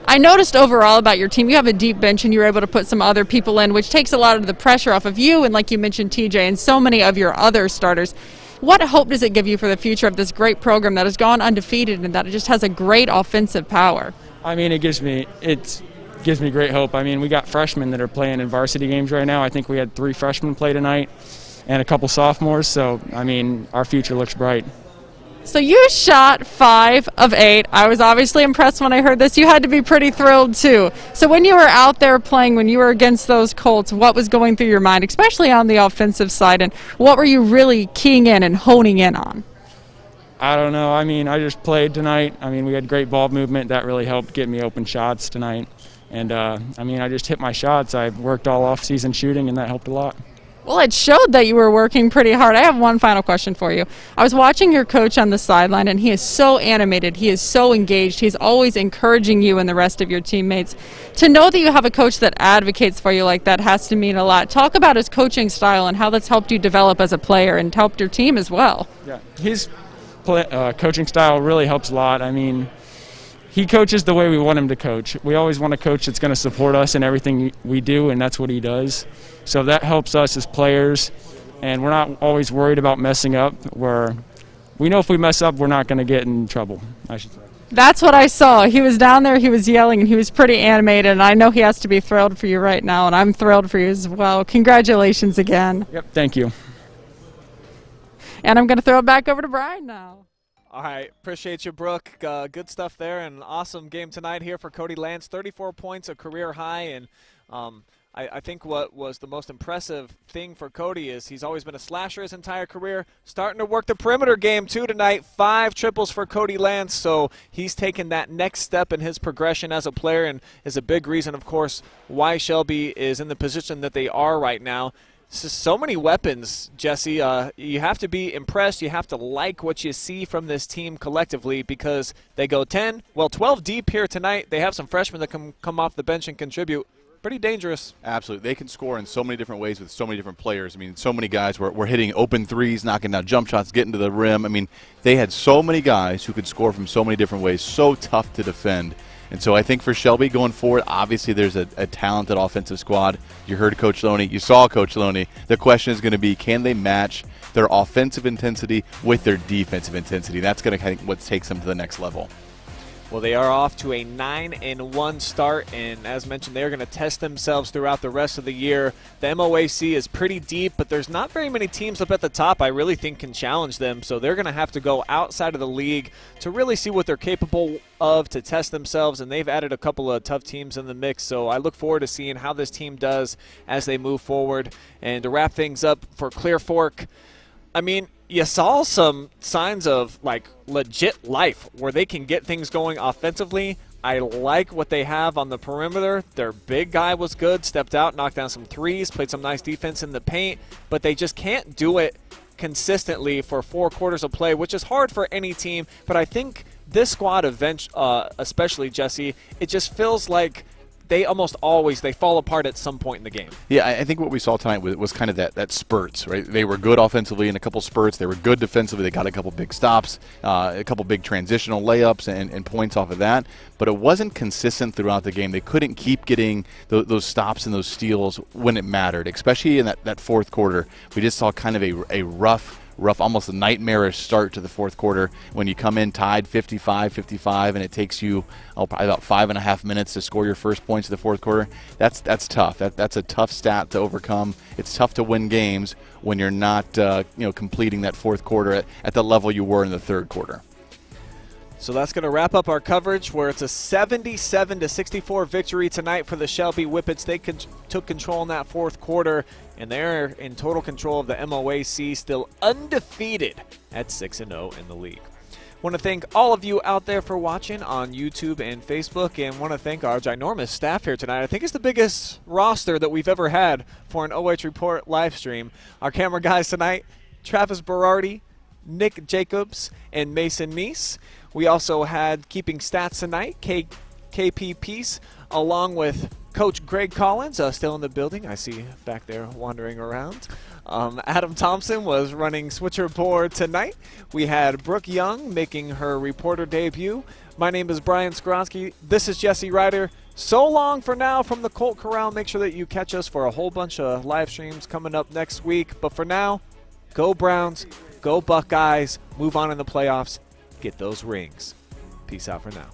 I noticed overall about your team, you have a deep bench and you're able to put some other people in, which takes a lot of the pressure off of you and, like you mentioned, TJ and so many of your other starters. What hope does it give you for the future of this great program that has gone undefeated and that it just has a great offensive power? I mean, it gives me great hope. I mean, we got freshmen that are playing in varsity games right now. I think we had 3 freshmen play tonight and a couple sophomores, so I mean, our future looks bright. So you shot 5 of 8. I was obviously impressed when I heard this. You had to be pretty thrilled too. So when you were out there playing, when you were against those Colts, what was going through your mind, especially on the offensive side, and what were you really keying in and honing in on? I don't know. I mean, I just played tonight. I mean, we had great ball movement. That really helped get me open shots tonight. And, I mean, I just hit my shots. I worked all off-season shooting, and that helped a lot. Well, it showed that you were working pretty hard. I have one final question for you. I was watching your coach on the sideline, and he is so animated. He is so engaged. He's always encouraging you and the rest of your teammates. To know that you have a coach that advocates for you like that has to mean a lot. Talk about his coaching style and how that's helped you develop as a player and helped your team as well. Yeah, his coaching style really helps a lot. I mean, he coaches the way we want him to coach. We always want a coach that's going to support us in everything we do, and that's what he does. So that helps us as players, and we're not always worried about messing up. We know if we mess up, we're not going to get in trouble, I should say. That's what I saw. He was down there, he was yelling, and he was pretty animated, and I know he has to be thrilled for you right now, and I'm thrilled for you as well. Congratulations again. Yep, thank you. And I'm going to throw it back over to Brian now. All right, appreciate you, Brooke. Good stuff there, and awesome game tonight here for Cody Lance. 34 points, a career high, and I think what was the most impressive thing for Cody is he's always been a slasher his entire career, starting to work the perimeter game too tonight. 5 triples for Cody Lance, so he's taken that next step in his progression as a player and is a big reason, of course, why Shelby is in the position that they are right now. So many weapons, Jesse. You have to be impressed. You have to like what you see from this team collectively because they go 12 deep here tonight. They have some freshmen that can come off the bench and contribute. Pretty dangerous. Absolutely. They can score in so many different ways with so many different players. I mean, so many guys were hitting open threes, knocking down jump shots, getting to the rim. I mean, they had so many guys who could score from so many different ways, so tough to defend. And so I think for Shelby going forward, obviously there's a talented offensive squad. You heard Coach Loney. You saw Coach Loney. The question is going to be, can they match their offensive intensity with their defensive intensity? That's going to what takes them to the next level. Well, they are off to a 9-1 start, and as mentioned, they're going to test themselves throughout the rest of the year. The MOAC is pretty deep, but there's not very many teams up at the top I really think can challenge them, so they're going to have to go outside of the league to really see what they're capable of to test themselves, and they've added a couple of tough teams in the mix, so I look forward to seeing how this team does as they move forward. And to wrap things up for Clear Fork, I mean, you saw some signs of, like, legit life where they can get things going offensively. I like what they have on the perimeter. Their big guy was good, stepped out, knocked down some threes, played some nice defense in the paint, but they just can't do it consistently for 4 quarters of play, which is hard for any team. But I think this squad, especially Jesse, it just feels like they almost always fall apart at some point in the game. Yeah, I think what we saw tonight was kind of that spurts, right? They were good offensively in a couple spurts. They were good defensively. They got a couple big stops, a couple big transitional layups and points off of that. But it wasn't consistent throughout the game. They couldn't keep getting those stops and those steals when it mattered, especially in that fourth quarter. We just saw kind of a rough, almost a nightmarish start to the fourth quarter when you come in tied 55-55 and it takes you probably about 5.5 minutes to score your first points in the fourth quarter. That's tough. That's a tough stat to overcome. It's tough to win games when you're not completing that fourth quarter at the level you were in the third quarter. So that's going to wrap up our coverage, where it's a 77-64 victory tonight for the Shelby Whippets. They took control in that fourth quarter, and they're in total control of the MOAC, still undefeated at 6-0 in the league. Want to thank all of you out there for watching on YouTube and Facebook, and want to thank our ginormous staff here tonight. I think it's the biggest roster that we've ever had for an OH Report live stream. Our camera guys tonight, Travis Berardi, Nick Jacobs, and Mason Neese. We also had keeping stats tonight, KP Peace, along with Coach Greg Collins, still in the building. I see back there wandering around. Adam Thompson was running switcher board tonight. We had Brooke Young making her reporter debut. My name is Brian Skronsky. This is Jesse Ryder. So long for now from the Colt Corral. Make sure that you catch us for a whole bunch of live streams coming up next week. But for now, go Browns, go Buckeyes, move on in the playoffs, get those rings. Peace out for now.